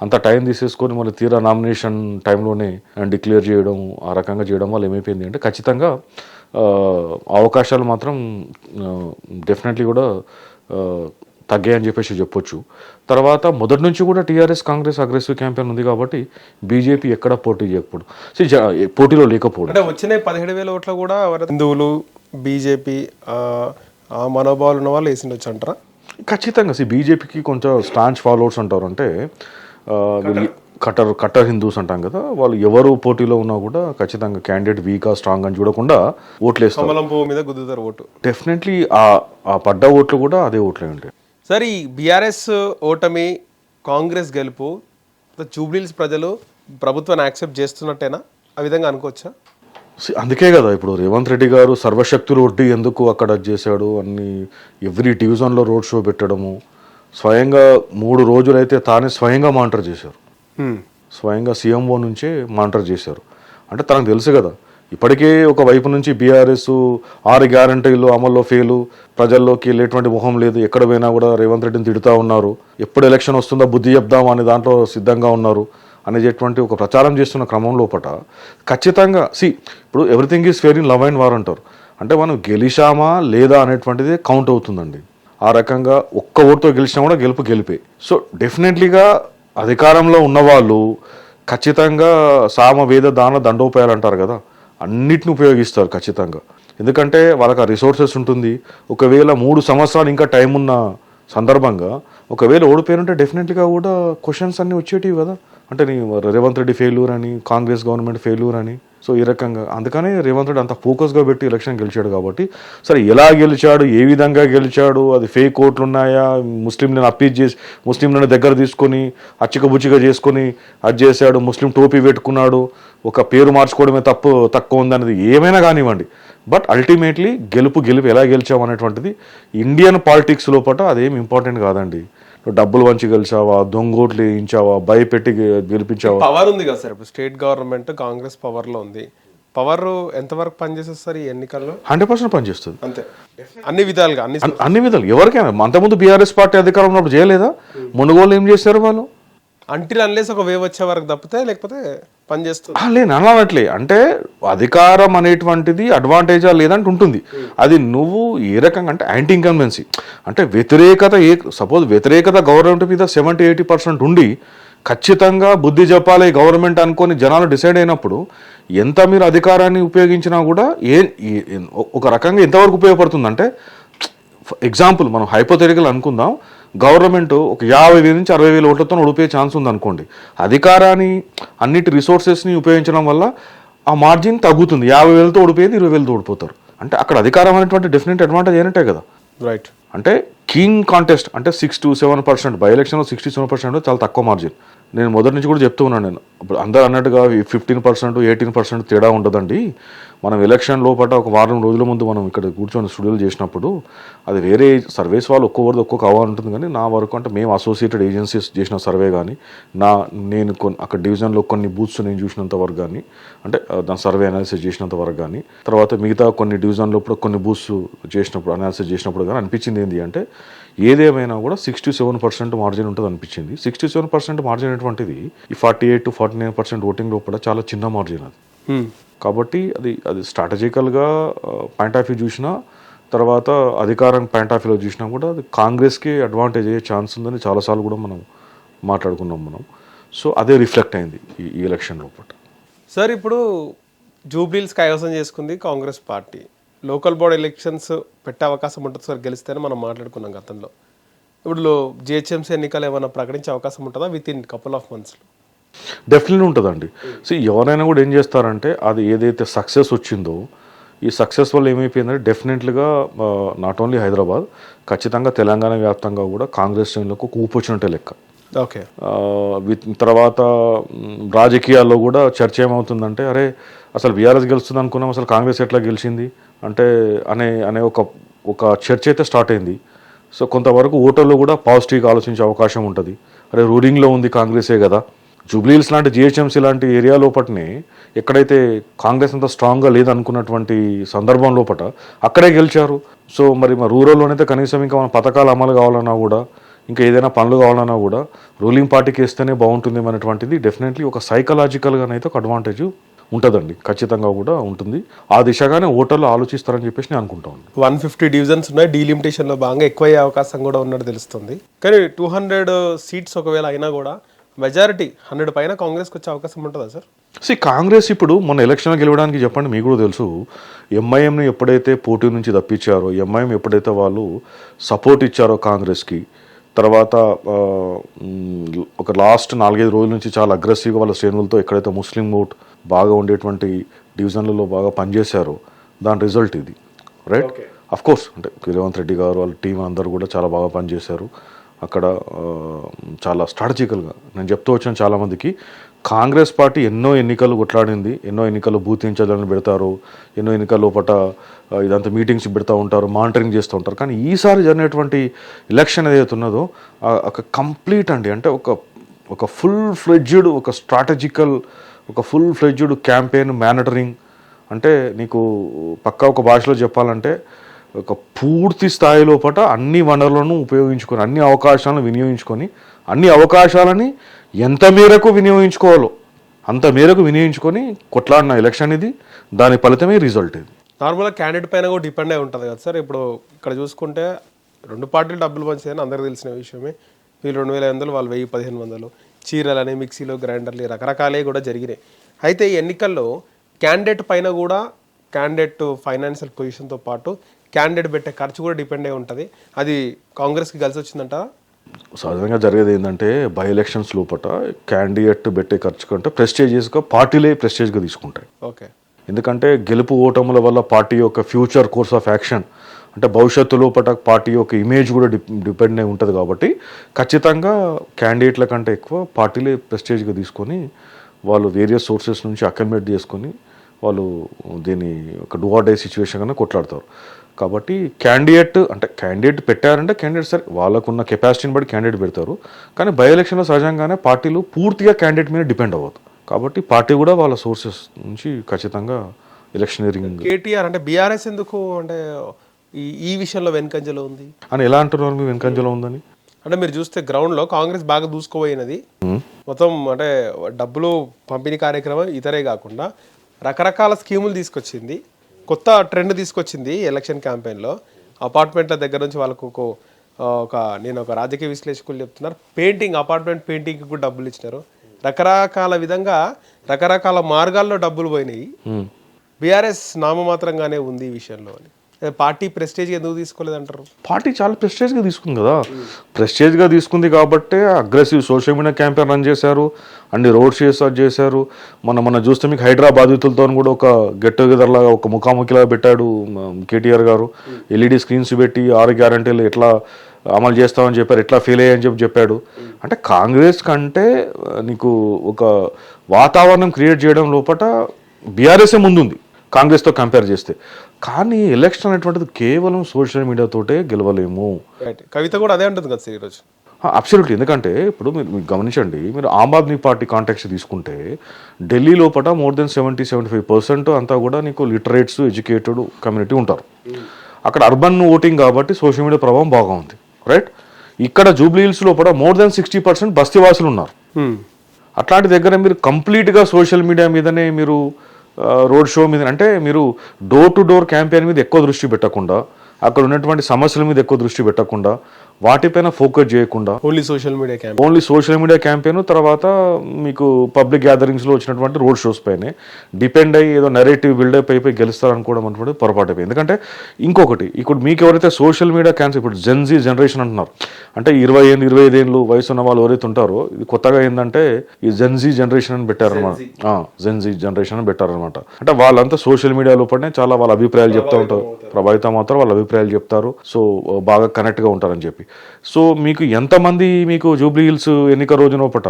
అంత టైం తీసేసుకొని మళ్ళీ తీరా నామినేషన్ టైంలోనే డిక్లేర్ చేయడం, ఆ రకంగా చేయడం వల్ల ఏమైపోయింది అంటే ఖచ్చితంగా అవకాశాలు మాత్రం డెఫినెట్లీ కూడా తగ్గాయని చెప్పేసి చెప్పొచ్చు. తర్వాత మొదటి నుంచి కూడా టీఆర్ఎస్ కాంగ్రెస్ అగ్రెసివ్ క్యాంపెయిన్ ఉంది కాబట్టి బీజేపీ ఎక్కడ పోటీ చేయకపోవడం, పోటీలో లేకపోవడం. అంటే వచ్చిన 17,000 ఓట్లు కూడా హిందువులు, బీజేపీ ఆ మనోభావాలు ఉన్న వాళ్ళు వేసిండొచ్చు అంటారా? ఖచ్చితంగా బీజేపీకి కొంచెం స్టాంచ్ ఫాలోవర్స్ అంటారు. అంటే కట్టర్ హిందూస్ అంటాం కదా, వాళ్ళు ఎవరు పోటీలో ఉన్నా కూడా ఖచ్చితంగా క్యాండిడేట్ వీకా స్ట్రాంగ్ అని చూడకుండా ఓట్లు వేస్తారు. డెఫినెట్లీ ఆ పడ్డ ఓట్లు కూడా అదే ఓట్లే ఉంటాయి. సరే, ఈ బీఆర్ఎస్ ఓటమి, కాంగ్రెస్ గెలుపు జూబ్లీహిల్స్ ప్రజలు ప్రభుత్వాన్ని యాక్సెప్ట్ చేస్తున్నట్టేనా? ఆ విధంగా అనుకోవచ్చా? అందుకే కదా ఇప్పుడు రేవంత్ రెడ్డి గారు సర్వశక్తులు ఒడ్డి ఎందుకు అక్కడ చేశాడు అన్ని ఎవ్రీ డివిజన్లో రోడ్ షో పెట్టడము, స్వయంగా 3 రోజులైతే తానే స్వయంగా మానిటర్ చేశారు. స్వయంగా సీఎంఓ నుంచే మానిటర్ చేశారు. అంటే తనకు తెలుసు కదా ఇప్పటికే ఒక వైపు నుంచి బీఆర్ఎస్ 6 గ్యారంటీలు అమల్లో ఫెయిలు, ప్రజల్లోకి వెళ్ళేటువంటి మొహం లేదు, ఎక్కడ పోయినా కూడా రేవంత్ రెడ్డిని తిడుతూ ఉన్నారు, ఎప్పుడు ఎలక్షన్ వస్తుందో బుద్ధి చెప్దాం అనే దాంట్లో సిద్ధంగా ఉన్నారు అనేటువంటి ఒక ప్రచారం చేస్తున్న క్రమం లోపల ఖచ్చితంగా ఇప్పుడు everything is fair in love and war అంటారు. అంటే మనం గెలిచామా లేదా అనేటువంటిది కౌంట్ అవుతుందండి. ఆ రకంగా ఒక్క ఓటుతో గెలిచినా కూడా గెలిపే. సో డెఫినెట్లీగా అధికారంలో ఉన్నవాళ్ళు ఖచ్చితంగా సామ వేద దాన దండోపాయాలు అంటారు కదా, అన్నిటిని ఉపయోగిస్తారు ఖచ్చితంగా. ఎందుకంటే వాళ్ళకి ఆ రిసోర్సెస్ ఉంటుంది. ఒకవేళ 3 సంవత్సరాలు ఇంకా టైం ఉన్న సందర్భంగా ఒకవేళ ఓడిపోయారంటే డెఫినెట్లీగా కూడా క్వశ్చన్స్ అన్నీ వచ్చేటివి కదా. అంటే నీ రేవంత్ రెడ్డి ఫెయిల్యూర్ అని, కాంగ్రెస్ గవర్నమెంట్ ఫెయిల్యూర్ అని. సో ఈ రకంగా అందుకనే రేవంత్ రెడ్డి అంత ఫోకస్గా పెట్టి ఎలక్షన్ గెలిచాడు కాబట్టి సరే ఎలా గెలిచాడు, ఏ విధంగా గెలిచాడు, అది ఫేక్ ఓట్లు ఉన్నాయా, ముస్లింలను అప్పీల్ చేసి ముస్లింలను దగ్గర తీసుకొని అచ్చికబుచ్చిగా చేసుకొని అది చేశాడు, ముస్లిం టోపీ పెట్టుకున్నాడు, ఒక పేరు మార్చుకోవడమే తక్కువ ఉందనేది ఏమైనా కానివ్వండి. బట్ అల్టిమేట్లీ గెలుపు ఎలా గెలిచావు అనేటువంటిది ఇండియన్ పాలిటిక్స్ లోపల అదేం ఇంపార్టెంట్ కాదండి. డబ్బులు వంచి గెలిచావా, దొంగోట్లు వేయించావా, భయపెట్టి గెలిపించావా, పవర్ ఉంది కదా సార్. ఇప్పుడు స్టేట్ గవర్నమెంట్ కాంగ్రెస్ పవర్లో ఉంది. పవర్ ఎంతవరకు పనిచేస్తుంది సార్ ఈ ఎన్నికల్లో? 100% పనిచేస్తుంది. అంతే, అన్ని విధాలుగా అన్ని విధాలు ఎవరికైనా. అంతకుముందు బీఆర్ఎస్ పార్టీ అధికారం ఉన్నప్పుడు చేయలేదా? మునుగోలు ఏం చేశారు వాళ్ళు? అంటిల్ అన్లేస్ ఒక వేవ్ వచ్చే వరకు తప్పితే లేకపోతే పని చేస్తుంది. లేదు అనట్లే, అంటే అధికారం అనేటువంటిది అడ్వాంటేజా లేదంటే ఉంటుంది. అది నువ్వు ఏ రకంగా అంటే యాంటీ ఇన్కంబెన్సీ అంటే వ్యతిరేకత సపోజ్ వ్యతిరేకత గవర్నమెంట్ మీద 70-80% ఉండి ఖచ్చితంగా బుద్ధి చెప్పాలి గవర్నమెంట్ అనుకొని జనాలు డిసైడ్ అయినప్పుడు ఎంత మీరు అధికారాన్ని ఉపయోగించినా కూడా ఒక రకంగా ఎంతవరకు ఉపయోగపడుతుందంటే, ఎగ్జాంపుల్ మనం హైపోథెటికల్ అనుకుందాం, గవర్నమెంట్ ఒక 50,000 నుంచి 60,000 ఓట్లతో ఓడిపోయే ఛాన్స్ ఉందనుకోండి. అధికారాన్ని అన్నిటి రిసోర్సెస్ని ఉపయోగించడం వల్ల ఆ మార్జిన్ తగ్గుతుంది. 50,000తో ఓడిపోయేది 20,000తో ఓడిపోతారు. అంటే అక్కడ అధికారం అనేటువంటి డెఫినెట్ అడ్వాంటేజ్ అయినట్టే కదా. రైట్. అంటే కింగ్ కాంటెస్ట్ అంటే 6-7%, బై ఎలక్షన్లో 67% చాలా తక్కువ మార్జిన్. నేను మొదటి నుంచి కూడా చెప్తూ ఉన్నాను. నేను ఇప్పుడు అందరూ అన్నట్టుగా 15%, 18% తేడా ఉండదండి. మనం ఎలక్షన్ లోపల ఒక వారం రోజుల ముందు మనం ఇక్కడ కూర్చొని స్టూడియోలు చేసినప్పుడు అది వేరే సర్వేస్ వాళ్ళు ఒక్కొక్కరిది ఒక్కొక్క అవ్వాలి ఉంటుంది. కానీ నా వరకు అంటే మేము అసోసియేటెడ్ ఏజెన్సీస్ చేసిన సర్వే కానీ నేను అక్కడ డివిజన్లో కొన్ని బూత్స్ నేను చూసినంత వరకు కానీ అంటే దాని సర్వే అనాలిసిస్ చేసినంత వరకు కానీ తర్వాత మిగతా కొన్ని డివిజన్లో కూడా కొన్ని బూత్స్ చేసినప్పుడు అనాలిసిస్ చేసినప్పుడు కానీ అనిపించింది ఏంటి అంటే ఏదేమైనా కూడా 67% మార్జిన్ ఉంటుంది అనిపించింది. 67% మార్జిన్ అనేటువంటిది ఈ 48-49% ఓటింగ్ లోపల చాలా చిన్న మార్జిన్ అది. కాబట్టి అది స్ట్రాటజికల్గా పాయింట్ ఆఫ్ వ్యూ చూసినా తర్వాత అధికారం పాయింట్ ఆఫ్ వ్యూలో చూసినా కూడా అది కాంగ్రెస్కి అడ్వాంటేజ్ అయ్యే ఛాన్స్ ఉందని చాలాసార్లు కూడా మనం మాట్లాడుకున్నాం మనం. సో అదే రిఫ్లెక్ట్ అయింది ఈ ఎలక్షన్ లోపల. సార్ ఇప్పుడు జూబ్లీహిల్స్ కైవసం చేసుకుంది Congress party. Local body elections పెట్టే అవకాశం ఉంటుంది సార్ గెలిస్తేనే మనం మాట్లాడుకున్నాం గతంలో. ఇప్పుడు జిహెచ్ఎంసీ ఎన్నికలు ఏమైనా ప్రకటించే అవకాశం ఉంటుందా విత్ ఇన్ కపుల్ ఆఫ్ మంత్స్లో? డెఫినెట్లీ ఉంటుందండి. సో ఎవరైనా కూడా ఏం చేస్తారంటే అది ఏదైతే సక్సెస్ వచ్చిందో ఈ సక్సెస్ వల్ల ఏమైపోయిందంటే డెఫినెట్లీగా నాట్ ఓన్లీ హైదరాబాద్ ఖచ్చితంగా తెలంగాణ వ్యాప్తంగా కూడా కాంగ్రెస్ శ్రేణులకు ఒక ఊపు వచ్చినట్టే లెక్క. ఓకే. తర్వాత రాజకీయాల్లో కూడా చర్చ ఏమవుతుందంటే అరే అసలు బీఆర్ఎస్ గెలుస్తుంది అనుకున్నాం, అసలు కాంగ్రెస్ ఎట్లా గెలిచింది అంటే అనే ఒక చర్చ అయితే స్టార్ట్ అయింది. సో కొంతవరకు ఓటర్లు కూడా పాజిటివ్గా ఆలోచించే అవకాశం ఉంటుంది. అరే రూలింగ్లో ఉంది కాంగ్రెసే కదా. జూబ్లీహిల్స్ లాంటి జిహెచ్ఎంసీ లాంటి ఏరియా లోపలనే ఎక్కడైతే కాంగ్రెస్ అంత స్ట్రాంగ్గా లేదనుకున్నటువంటి సందర్భం లోపల అక్కడే గెలిచారు. సో మరి రూరల్లోనైతే కనీసం ఇంకా మన పథకాలు అమలు కావాలన్నా కూడా ఇంకా ఏదైనా పనులు కావాలన్నా కూడా రూలింగ్ పార్టీకి వేస్తేనే బాగుంటుంది అనేటువంటిది డెఫినెట్లీ ఒక సైకలాజికల్గానైతే ఒక అడ్వాంటేజ్ ఉంటుందండి, ఖచ్చితంగా కూడా ఉంటుంది. ఆ దిశగానే ఓటర్లు ఆలోచిస్తారని చెప్పేసి నేను అనుకుంటాను. 150 డివిజన్స్ ఉన్నాయి, డీలిమిటేషన్లో భాగంగా ఎక్కువ అయ్యే అవకాశం కూడా ఉన్నట్టు తెలుస్తుంది. కానీ 200 సీట్స్ ఒకవేళ అయినా కూడా మెజారిటీ 100 పైన కాంగ్రెస్కి వచ్చే అవకాశం ఉంటుందా సార్? కాంగ్రెస్ ఇప్పుడు మొన్న ఎలక్షన్ గెలవడానికి చెప్పండి, మీకు కూడా తెలుసు ఎంఐఎంని ఎప్పుడైతే పోటీ నుంచి తప్పించారో, ఎంఐఎం ఎప్పుడైతే వాళ్ళు సపోర్ట్ ఇచ్చారో కాంగ్రెస్కి, తర్వాత ఒక లాస్ట్ 4-5 రోజుల నుంచి చాలా అగ్రెసివ్గా వాళ్ళ శ్రేణులతో ఎక్కడైతే ముస్లిం ఓట్ బాగా ఉండేటువంటి డివిజన్లలో బాగా పనిచేశారో దాని రిజల్ట్ ఇది. రైట్. అఫ్ కోర్స్ అంటే రేవంత్ రెడ్డి గారు వాళ్ళ టీం అందరూ కూడా చాలా బాగా పనిచేశారు అక్కడ. చాలా స్ట్రాటజికల్గా నేను చెప్తూ వచ్చాను చాలామందికి, కాంగ్రెస్ పార్టీ ఎన్నో ఎన్నికలు కొట్లాడింది, ఎన్నో ఎన్నికలు బూత్ ఇన్ఛార్జీలను పెడతారు, ఎన్నో ఎన్నికల లోపల ఇదంతా మీటింగ్స్ పెడతా ఉంటారు, మానిటరింగ్ చేస్తూ ఉంటారు. కానీ ఈసారి జరిగినటువంటి ఎలక్షన్ ఏదైతే ఉన్నదో ఒక కంప్లీట్ అండి అంటే ఒక ఫుల్ ఫ్లెడ్జ్డ్ ఒక స్ట్రాటజికల్ ఒక ఫుల్ ఫ్లెడ్జ్డ్ క్యాంపెయిన్ మానిటరింగ్ అంటే నీకు పక్కా ఒక భాషలో చెప్పాలంటే ఒక పూర్తి స్థాయి లోపల అన్ని వనరులను ఉపయోగించుకొని అన్ని అవకాశాలను వినియోగించుకొని అన్ని అవకాశాలని ఎంత మేరకు వినియోగించుకోవాలో అంత మేరకు వినియోగించుకొని కొట్లాడిన ఎలక్షన్ ఇది. దాని ఫలితమే రిజల్ట్ ఇది. నార్మల్గా క్యాండిడేట్ పైన కూడా డిపెండ్ అయి ఉంటుంది కదా సార్. ఇప్పుడు ఇక్కడ చూసుకుంటే 2 పార్టీలు డబ్బులు పంచాయని అందరికీ తెలిసిన విషయమే. వీళ్ళు 2,500, వాళ్ళు 1,000-1,500, చీరలని మిక్సీలు గ్రైండర్లు రకరకాలే కూడా జరిగినాయి. అయితే ఈ ఎన్నికల్లో క్యాండిడేట్ పైన కూడా క్యాండిడేట్ ఫైనాన్షియల్ పొజిషన్తో పాటు క్యాండిడేట్ పెట్టే ఖర్చు కూడా డిపెండ్ అయి ఉంటుంది. అది కాంగ్రెస్కి కలిసి వచ్చిందంటారా? సహజంగా జరిగేది ఏంటంటే బై ఎలక్షన్స్ లోపల క్యాండిడేట్ పెట్టే ఖర్చు కంటే ప్రెస్టేజియస్గా పార్టీలే ప్రెస్టేజ్గా తీసుకుంటాయి. ఓకే. ఎందుకంటే గెలుపు ఓటముల వల్ల పార్టీ యొక్క ఫ్యూచర్ కోర్స్ ఆఫ్ యాక్షన్ అంటే భవిష్యత్తు లోపల పార్టీ యొక్క ఇమేజ్ కూడా డిపెండ్ అయి ఉంటుంది. కాబట్టి ఖచ్చితంగా క్యాండిడేట్ల కంటే ఎక్కువ పార్టీలే ప్రెస్టేజ్గా తీసుకొని వాళ్ళు వేరియస్ సోర్సెస్ నుంచి అకమిడేట్ చేసుకొని వాళ్ళు దీన్ని ఒక డూ ఆర్ డై సిచ్యువేషన్ కన్నా కొట్లాడతారు. కాబట్టి క్యాండిడేట్ పెట్టారంటే క్యాండిడేట్ సరే వాళ్ళకున్న కెపాసిటీని బట్టి క్యాండిడేట్ పెడతారు. కానీ బై ఎలక్షన్లో సహజంగానే పార్టీలు పూర్తిగా క్యాండిడేట్ మీద డిపెండ్ అవ్వదు. కాబట్టి పార్టీ కూడా వాళ్ళ సోర్సెస్ నుంచి ఖచ్చితంగా ఎలక్షనీరింగ్. కేటీఆర్ అంటే బీఆర్ఎస్ ఎందుకు అంటే ఈ విషయంలో వెనుకంజలో ఉంది అని ఎలా అంటున్నారు? మీరు వెనుకంజలో ఉందని అంటే మీరు చూస్తే గ్రౌండ్లో కాంగ్రెస్ బాగా దూసుకోపోయినది, మొత్తం అంటే డబ్బులు పంపిణీ కార్యక్రమం ఇతరే కాకుండా రకరకాల స్కీములు తీసుకొచ్చింది, కొత్త ట్రెండ్ తీసుకొచ్చింది ఎలక్షన్ క్యాంపెయిన్లో. అపార్ట్మెంట్ల దగ్గర నుంచి వాళ్ళకు నేను ఒక రాజకీయ విశ్లేషకులు చెప్తున్నారు, అపార్ట్మెంట్ పెయింటింగ్కి కూడా డబ్బులు ఇచ్చినారు. రకరకాల విధంగా రకరకాల మార్గాల్లో డబ్బులు పోయినాయి. బీఆర్ఎస్ నామమాత్రంగానే ఉంది ఈ విషయంలో అని. పార్టీ ప్రెస్టేజ్ ఎందుకు తీసుకోలేదంటారు? పార్టీ చాలా ప్రెస్టేజ్గా తీసుకుంది కదా. ప్రెస్టేజ్గా తీసుకుంది కాబట్టే aggressive social media campaign run చేశారు, అన్ని రోడ్ షోస్ చేశారు. మన చూస్తే మీకు హైదరాబాద్ బాధితులతో కూడా ఒక గెట్ టుగెదర్ లాగా ఒక ముఖాముఖిలాగా పెట్టాడు కేటీఆర్ గారు. ఎల్ఈడి స్క్రీన్స్ పెట్టి 6 గ్యారంటీలు ఎట్లా అమలు చేస్తామని చెప్పారు, ఎట్లా ఫెయిల్ అయ్యని చెప్పాడు. అంటే కాంగ్రెస్ కంటే నీకు ఒక వాతావరణం క్రియేట్ చేయడం లోపల బీఆర్ఎస్ఏ ముందుంది కాంగ్రెస్తో కంపేర్ చేస్తే. కానీ ఎలక్షన్ అనేటువంటిది కేవలం సోషల్ మీడియాతోటే గెలవలేము. కవిత కూడా అదే ఉంటుంది కదా ఈరోజు. అబ్సల్యూట్లీ. ఎందుకంటే ఇప్పుడు మీరు గమనించండి, మీరు ఆమ్ ఆద్మీ పార్టీ కాంటాక్ట్స్ తీసుకుంటే ఢిల్లీ లోపల more than 70-75% అంతా కూడా నీకు లిటరేట్స్, ఎడ్యుకేటెడ్ కమ్యూనిటీ ఉంటారు. అక్కడ అర్బన్ ఓటింగ్ కాబట్టి సోషల్ మీడియా ప్రభావం బాగా ఉంది, రైట్. ఇక్కడ జూబ్లీ హిల్స్ లోపల more than 60% బస్తీవాసులు ఉన్నారు. అట్లాంటి దగ్గర మీరు కంప్లీట్గా సోషల్ మీడియా మీదనే మీరు రోడ్ షో మీద, అంటే మీరు డోర్ టు డోర్ క్యాంపెయిన్ మీద ఎక్కువ దృష్టి పెట్టకుండా, అక్కడ ఉన్నటువంటి సమస్యల మీద ఎక్కువ దృష్టి పెట్టకుండా, వాటిపైన ఫోకస్ చేయకుండా ఓన్లీ సోషల్ మీడియా క్యాంపెయిన్, తర్వాత మీకు పబ్లిక్ గ్యాదరింగ్స్లో వచ్చినటువంటి రోడ్ షోస్ పైనే డిపెండ్ అయ్యి ఏదో నెరేటివ్ బిల్డప్ అయిపోయి గెలుస్తారనుకోవడం అనేటువంటి పొరపాటు అయిపోయింది. ఎందుకంటే ఇంకొకటి, ఇప్పుడు మీకు ఎవరైతే సోషల్ మీడియా క్యాన్సర్, ఇప్పుడు జెన్జీ జనరేషన్ అంటున్నారు, అంటే 20-25 ఏళ్ళు వయసు ఉన్న వాళ్ళు ఎవరైతే ఉంటారో, ఇది కొత్తగా ఏంటంటే ఈ జెన్జీ జనరేషన్ అని పెట్టారనమాట. జెన్జీ జనరేషన్ అని పెట్టారనమాట. అంటే వాళ్ళంతా సోషల్ మీడియా లోపలనే చాలా వాళ్ళ అభిప్రాయాలు చెప్తూ ఉంటారు, ప్రభావితం అవుతారు, వాళ్ళ అభిప్రాయాలు చెప్తారు, సో బాగా కనెక్ట్గా ఉంటారని చెప్పి. సో మీకు ఎంతమంది మీకు జూబ్లీ హిల్స్ ఎన్నిక రోజునోపట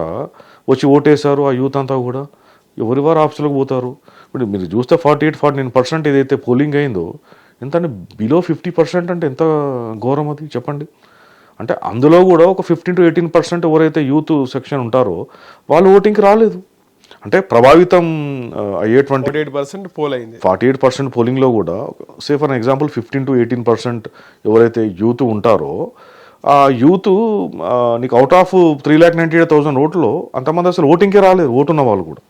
వచ్చి ఓటేశారు ఆ యూత్ అంతా కూడా, ఎవరి వారు ఆఫీసులకు పోతారు. ఇప్పుడు మీరు చూస్తే 48-49% ఏదైతే పోలింగ్ అయిందో, ఎంత అంటే బిలో 50% అంటే ఎంత ఘోరం అది చెప్పండి. అంటే అందులో కూడా ఒక 15-18% ఎవరైతే యూత్ సెక్షన్ ఉంటారో వాళ్ళు ఓటింగ్కి రాలేదు. అంటే ప్రభావితం అయ్యేటువంటి 48% పోలింగ్లో కూడా సే ఫర్ ఎగ్జాంపుల్ 15-18% ఎవరైతే యూత్ ఉంటారో, ఆ యూత్ నీకు అవుట్ ఆఫ్ 3,98,000 ఓట్లో అంతమంది అసలు ఓటింగ్కే రాలేదు, ఓటున్న వాళ్ళు కూడా.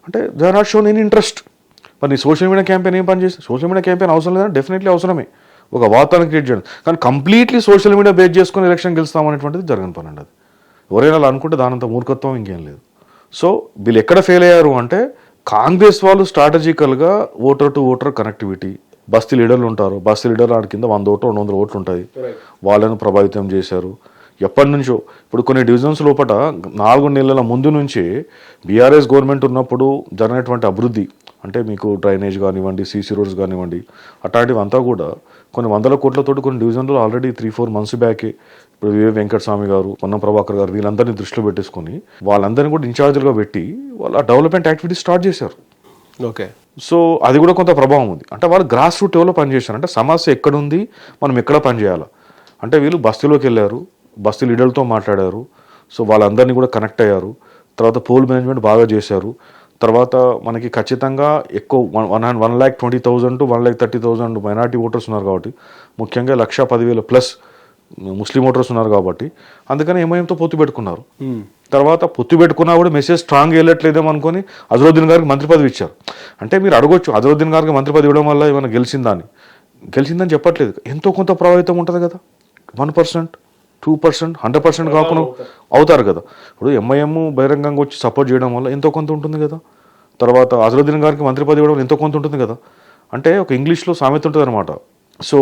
అంటే they are not shown any interest. మరి నీ సోషల్ మీడియా క్యాంపెయిన్ ఏం పని చేస్తే, సోషల్ మీడియా క్యాంపెయిన్ అవసరం లేదా? డెఫినెట్లీ అవసరమే, ఒక వాతావరణం క్రియేట్ చేయడం. కానీ కంప్లీట్లీ సోషల్ మీడియా బేస్ చేసుకుని ఎలక్షన్ గెలుస్తామనేటువంటిది జరగని పని అండి. అది ఎవరైనా అలా అనుకుంటే దానంత మూర్ఖత్వం ఇంకేం లేదు. సో వీళ్ళు ఎక్కడ ఫెయిల్ అయ్యారు అంటే, కాంగ్రెస్ వాళ్ళు స్ట్రాటజికల్గా ఓటర్ టు ఓటర్ కనెక్టివిటీ, బస్తీ లీడర్లు ఉంటారు, బస్తీ లీడర్లు ఆడి కింద 100 ఓట్లు 200 ఓట్లు ఉంటాయి, వాళ్ళను ప్రభావితం చేశారు. ఎప్పటి నుంచో ఇప్పుడు కొన్ని డివిజన్స్ లోపల 4 నెలల ముందు నుంచి బీఆర్ఎస్ గవర్నమెంట్ ఉన్నప్పుడు జరిగినటువంటి అభివృద్ధి, అంటే మీకు డ్రైనేజ్ కానివ్వండి, సీసీ రోడ్స్ కానివ్వండి, అట్లాంటివి అంతా కూడా కొన్ని 100 కోట్లతోటి కొన్ని డివిజన్లో ఆల్రెడీ 3-4 months బ్యాకే ఇప్పుడు వెంకటస్వామి గారు, పొన్నం ప్రభాకర్ గారు వీళ్ళందరినీ దృష్టిలో పెట్టేసుకొని వాళ్ళందరినీ కూడా ఇన్ఛార్జ్లుగా పెట్టి వాళ్ళ డెవలప్మెంట్ యాక్టివిటీస్ స్టార్ట్ చేశారు. ఓకే. సో అది కూడా కొంత ప్రభావం ఉంది. అంటే వాళ్ళు గ్రాస్ రూట్ లెవెల్లో పనిచేశారు. అంటే సమస్య ఎక్కడుంది, మనం ఎక్కడ పనిచేయాలి అంటే వీళ్ళు బస్తీలోకి వెళ్ళారు, బస్తీ లీడర్లతో మాట్లాడారు, సో వాళ్ళందరినీ కూడా కనెక్ట్ అయ్యారు. తర్వాత పోల్ మేనేజ్మెంట్ బాగా చేశారు. తర్వాత మనకి ఖచ్చితంగా ఎక్కువ 1,20,000 to 1,30,000 మైనార్టీ ఓటర్స్ ఉన్నారు కాబట్టి, ముఖ్యంగా 1,10,000+ ముస్లిం ఓటర్స్ ఉన్నారు కాబట్టి, అందుకని ఎంఐఎంతో పొత్తు పెట్టుకున్నారు. తర్వాత పొత్తు పెట్టుకున్నా కూడా మెసేజ్ స్ట్రాంగ్ వెళ్ళట్లేదేమో అనుకొని అజరుద్దీన్ గారికి మంత్రి పదవి ఇచ్చారు. అంటే మీరు అడగొచ్చు, అజరుద్దీన్ గారికి మంత్రి పదవి ఇవ్వడం వల్ల ఏమైనా గెలిచిందని చెప్పట్లేదు. ఎంతో కొంత ప్రభావితం ఉంటుంది కదా, 1%, 2%, 100% కాకుండా అవుతారు కదా. ఇప్పుడు ఎంఐఎం బహిరంగంగా వచ్చి సపోర్ట్ చేయడం వల్ల ఎంతో కొంత ఉంటుంది కదా. తర్వాత అజరుద్దీన్ గారికి మంత్రి పదవి ఇవ్వడం ఎంతో కొంత ఉంటుంది కదా. అంటే ఒక ఇంగ్లీష్లో సామెత ఉంటుంది అనమాట, so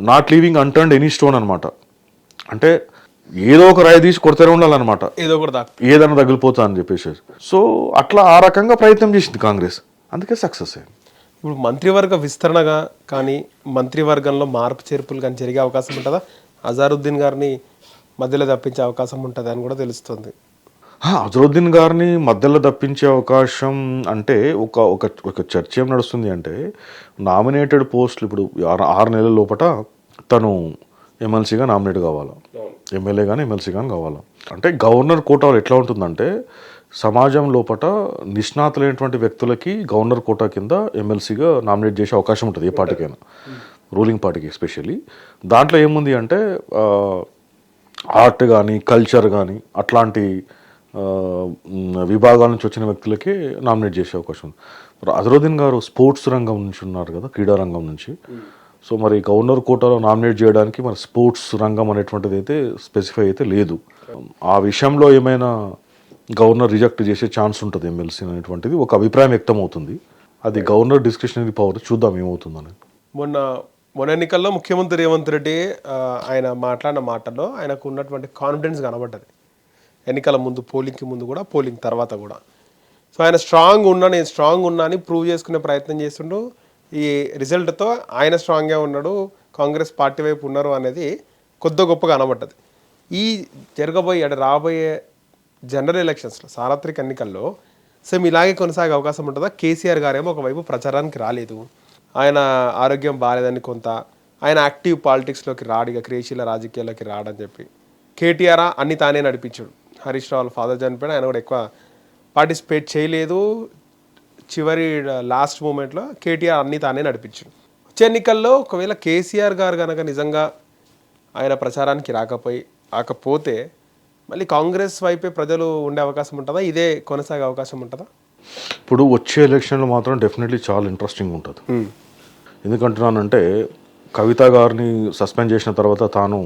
not leaving unturned any stone అనమాట. అంటే ఏదో ఒక రాయి తీసి కొడుతూనే ఉండాలన్నమాట, ఏదైనా తగిలిపోతా అని చెప్పేసి. సో అట్లా ఆ రకంగా ప్రయత్నం చేసింది కాంగ్రెస్, అందుకే సక్సెస్ అయింది. ఇప్పుడు మంత్రివర్గ విస్తరణగా కానీ మంత్రివర్గంలో మార్పు చేర్పులు కానీ జరిగే అవకాశం ఉంటుందా? అజరుద్దీన్ గారిని మధ్యలో తప్పించే అవకాశం ఉంటుంది అని కూడా తెలుస్తుంది. అజరుద్దీన్ గారిని మధ్యలో తప్పించే అవకాశం అంటే ఒక చర్చ ఏం నడుస్తుంది అంటే, నామినేటెడ్ పోస్టులు ఇప్పుడు 6 నెలల లోపల తను ఎమ్మెల్సీగా నామినేట్ కావాలా, ఎమ్మెల్యే కానీ ఎమ్మెల్సీ కానీ కావాలా. అంటే గవర్నర్ కోటాలో ఎట్లా ఉంటుందంటే, సమాజం లోపల నిష్ణాతులైనటువంటి వ్యక్తులకి గవర్నర్ కోటా కింద ఎమ్మెల్సీగా నామినేట్ చేసే అవకాశం ఉంటుంది ఏ పార్టీకైనా, రూలింగ్ పార్టీకి ఎస్పెషల్లీ. దాంట్లో ఏముంది అంటే ఆర్ట్ కానీ కల్చర్ కానీ అట్లాంటి విభాగాల నుంచి వచ్చిన వ్యక్తులకే నామినేట్ చేసే అవకాశం ఉంది. మరి అజరుద్దీన్ గారు స్పోర్ట్స్ రంగం నుంచి ఉన్నారు కదా, క్రీడా రంగం నుంచి. సో మరి గవర్నర్ కోటాలో నామినేట్ చేయడానికి మరి స్పోర్ట్స్ రంగం అనేటువంటిది అయితే స్పెసిఫై అయితే లేదు. ఆ విషయంలో ఏమైనా గవర్నర్ రిజెక్ట్ చేసే ఛాన్స్ ఉంటుంది ఎమ్మెల్సీ అనేటువంటిది ఒక అభిప్రాయం వ్యక్తం అవుతుంది. అది గవర్నర్ డిస్క్రిషనరీ పవర్, చూద్దాం ఏమవుతుందని. మొన్న ఎన్నికల్లో ముఖ్యమంత్రి రేవంత్ రెడ్డి ఆయన మాట్లాడిన మాటల్లో ఆయనకు ఉన్నటువంటి కాన్ఫిడెన్స్ కనబడ్డది. ఎన్నికల ముందు, పోలింగ్కి ముందు కూడా, పోలింగ్ తర్వాత కూడా. సో ఆయన నేను స్ట్రాంగ్ ఉన్నా అని ప్రూవ్ చేసుకునే ప్రయత్నం చేస్తుండు. ఈ రిజల్ట్తో ఆయన స్ట్రాంగ్గా ఉన్నాడు, కాంగ్రెస్ పార్టీ వైపు ఉన్నారు అనేది కొద్ది గొప్పగా కనబడ్డది. ఈ రాబోయే జనరల్ ఎలక్షన్స్లో, సార్వత్రిక ఎన్నికల్లో సేమ్ ఇలాగే కొనసాగే అవకాశం ఉంటుందా? కేసీఆర్ గారేమో ఒకవైపు ప్రచారానికి రాలేదు, ఆయన ఆరోగ్యం బాగాలేదని కొంత, ఆయన యాక్టివ్ పాలిటిక్స్లోకి రాడిగా, క్రియాశీల రాజకీయాల్లోకి రాడని చెప్పి. కేటీఆర్ అన్ని తానే నడిపించాడు. హరీష్ రావు ఫాదర్ చనిపోయిన ఆయన కూడా ఎక్కువ పార్టిసిపేట్ చేయలేదు. చివరి లాస్ట్ మూమెంట్లో కేటీఆర్ అన్ని తానే నడిపించాడు. వచ్చే ఎన్నికల్లో ఒకవేళ కేసీఆర్ గారు కనుక నిజంగా ఆయన ప్రచారానికి రాకపోతే మళ్ళీ కాంగ్రెస్ వైపే ప్రజలు ఉండే అవకాశం ఉంటుందా? ఇదే కొనసాగే అవకాశం ఉంటుందా? ఇప్పుడు వచ్చే ఎలక్షన్లో మాత్రం డెఫినెట్లీ చాలా ఇంట్రెస్టింగ్ ఉంటుంది. ఎందుకంటున్నానంటే కవిత గారిని సస్పెండ్ చేసిన తర్వాత తాను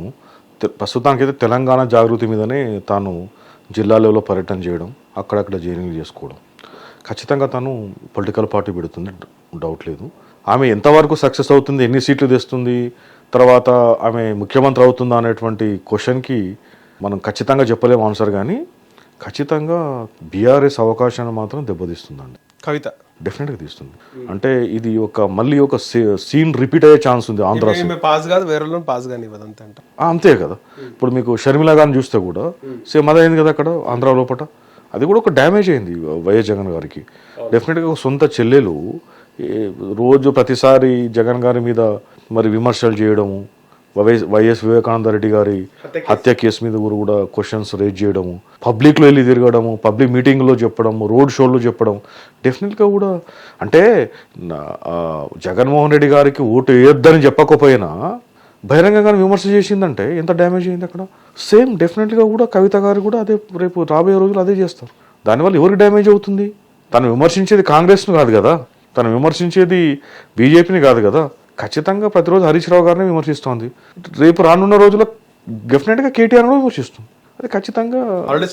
ప్రస్తుతానికైతే తెలంగాణ జాగృతి మీదనే తాను జిల్లా లెవెల్లో పర్యటన చేయడం, అక్కడక్కడ జైనింగ్ చేసుకోవడం, ఖచ్చితంగా తను పొలిటికల్ పార్టీ పెడుతుంది, డౌట్ లేదు. ఆమె ఎంతవరకు సక్సెస్ అవుతుంది, ఎన్ని సీట్లు తెస్తుంది, తర్వాత ఆమె ముఖ్యమంత్రి అవుతుందా అనేటువంటి క్వశ్చన్కి మనం ఖచ్చితంగా చెప్పలేము ఆన్సర్. కానీ ఖచ్చితంగా బీఆర్ఎస్ అవకాశాన్ని మాత్రం దెబ్బతీస్తుందండి కవిత, డెఫినెట్గా తీస్తుంది. అంటే ఇది మళ్ళీ ఒక సీన్ రిపీట్ అయ్యే ఛాన్స్ ఉంది. ఆంధ్ర పాస్ కాదు, వేరే పాస్ కానీ అంతే కదా. ఇప్పుడు మీకు షర్మిల గారిని చూస్తే కూడా సేమ్ అదే అయింది కదా అక్కడ ఆంధ్ర లోపల. అది కూడా ఒక డ్యామేజ్ అయింది వైఎస్ జగన్ గారికి. డెఫినెట్గా ఒక సొంత చెల్లెలు రోజు ప్రతిసారి జగన్ గారి మీద మరి విమర్శలు చేయడము, వైఎస్ వివేకానంద రెడ్డి గారి హత్య కేసు మీద కూడా క్వశ్చన్స్ రేజ్ చేయడము, పబ్లిక్లో వెళ్ళి తిరగడము, పబ్లిక్ మీటింగ్లో చెప్పడము, రోడ్ షోల్లో చెప్పడం, డెఫినెట్గా కూడా అంటే జగన్మోహన్ రెడ్డి గారికి ఓటు వేయొద్దని చెప్పకపోయినా బహిరంగంగా విమర్శ చేసిందంటే ఎంత డ్యామేజ్ అయింది అక్కడ. సేమ్ డెఫినెట్గా కూడా కవిత గారు కూడా అదే రేపు రాబోయే రోజులు అదే చేస్తారు. దానివల్ల ఎవరికి డ్యామేజ్ అవుతుంది? తను విమర్శించేది కాంగ్రెస్ను కాదు కదా, తను విమర్శించేది బీజేపీని కాదు కదా. ఖచ్చితంగా ప్రతిరోజు హరీష్ రావు గారిని విమర్శిస్తోంది, రేపు రానున్న రోజుల్లో డెఫినెట్గా కేటీఆర్ కూడా విమర్శిస్తుంది. అది ఖచ్చితంగా ఆల్రెడీ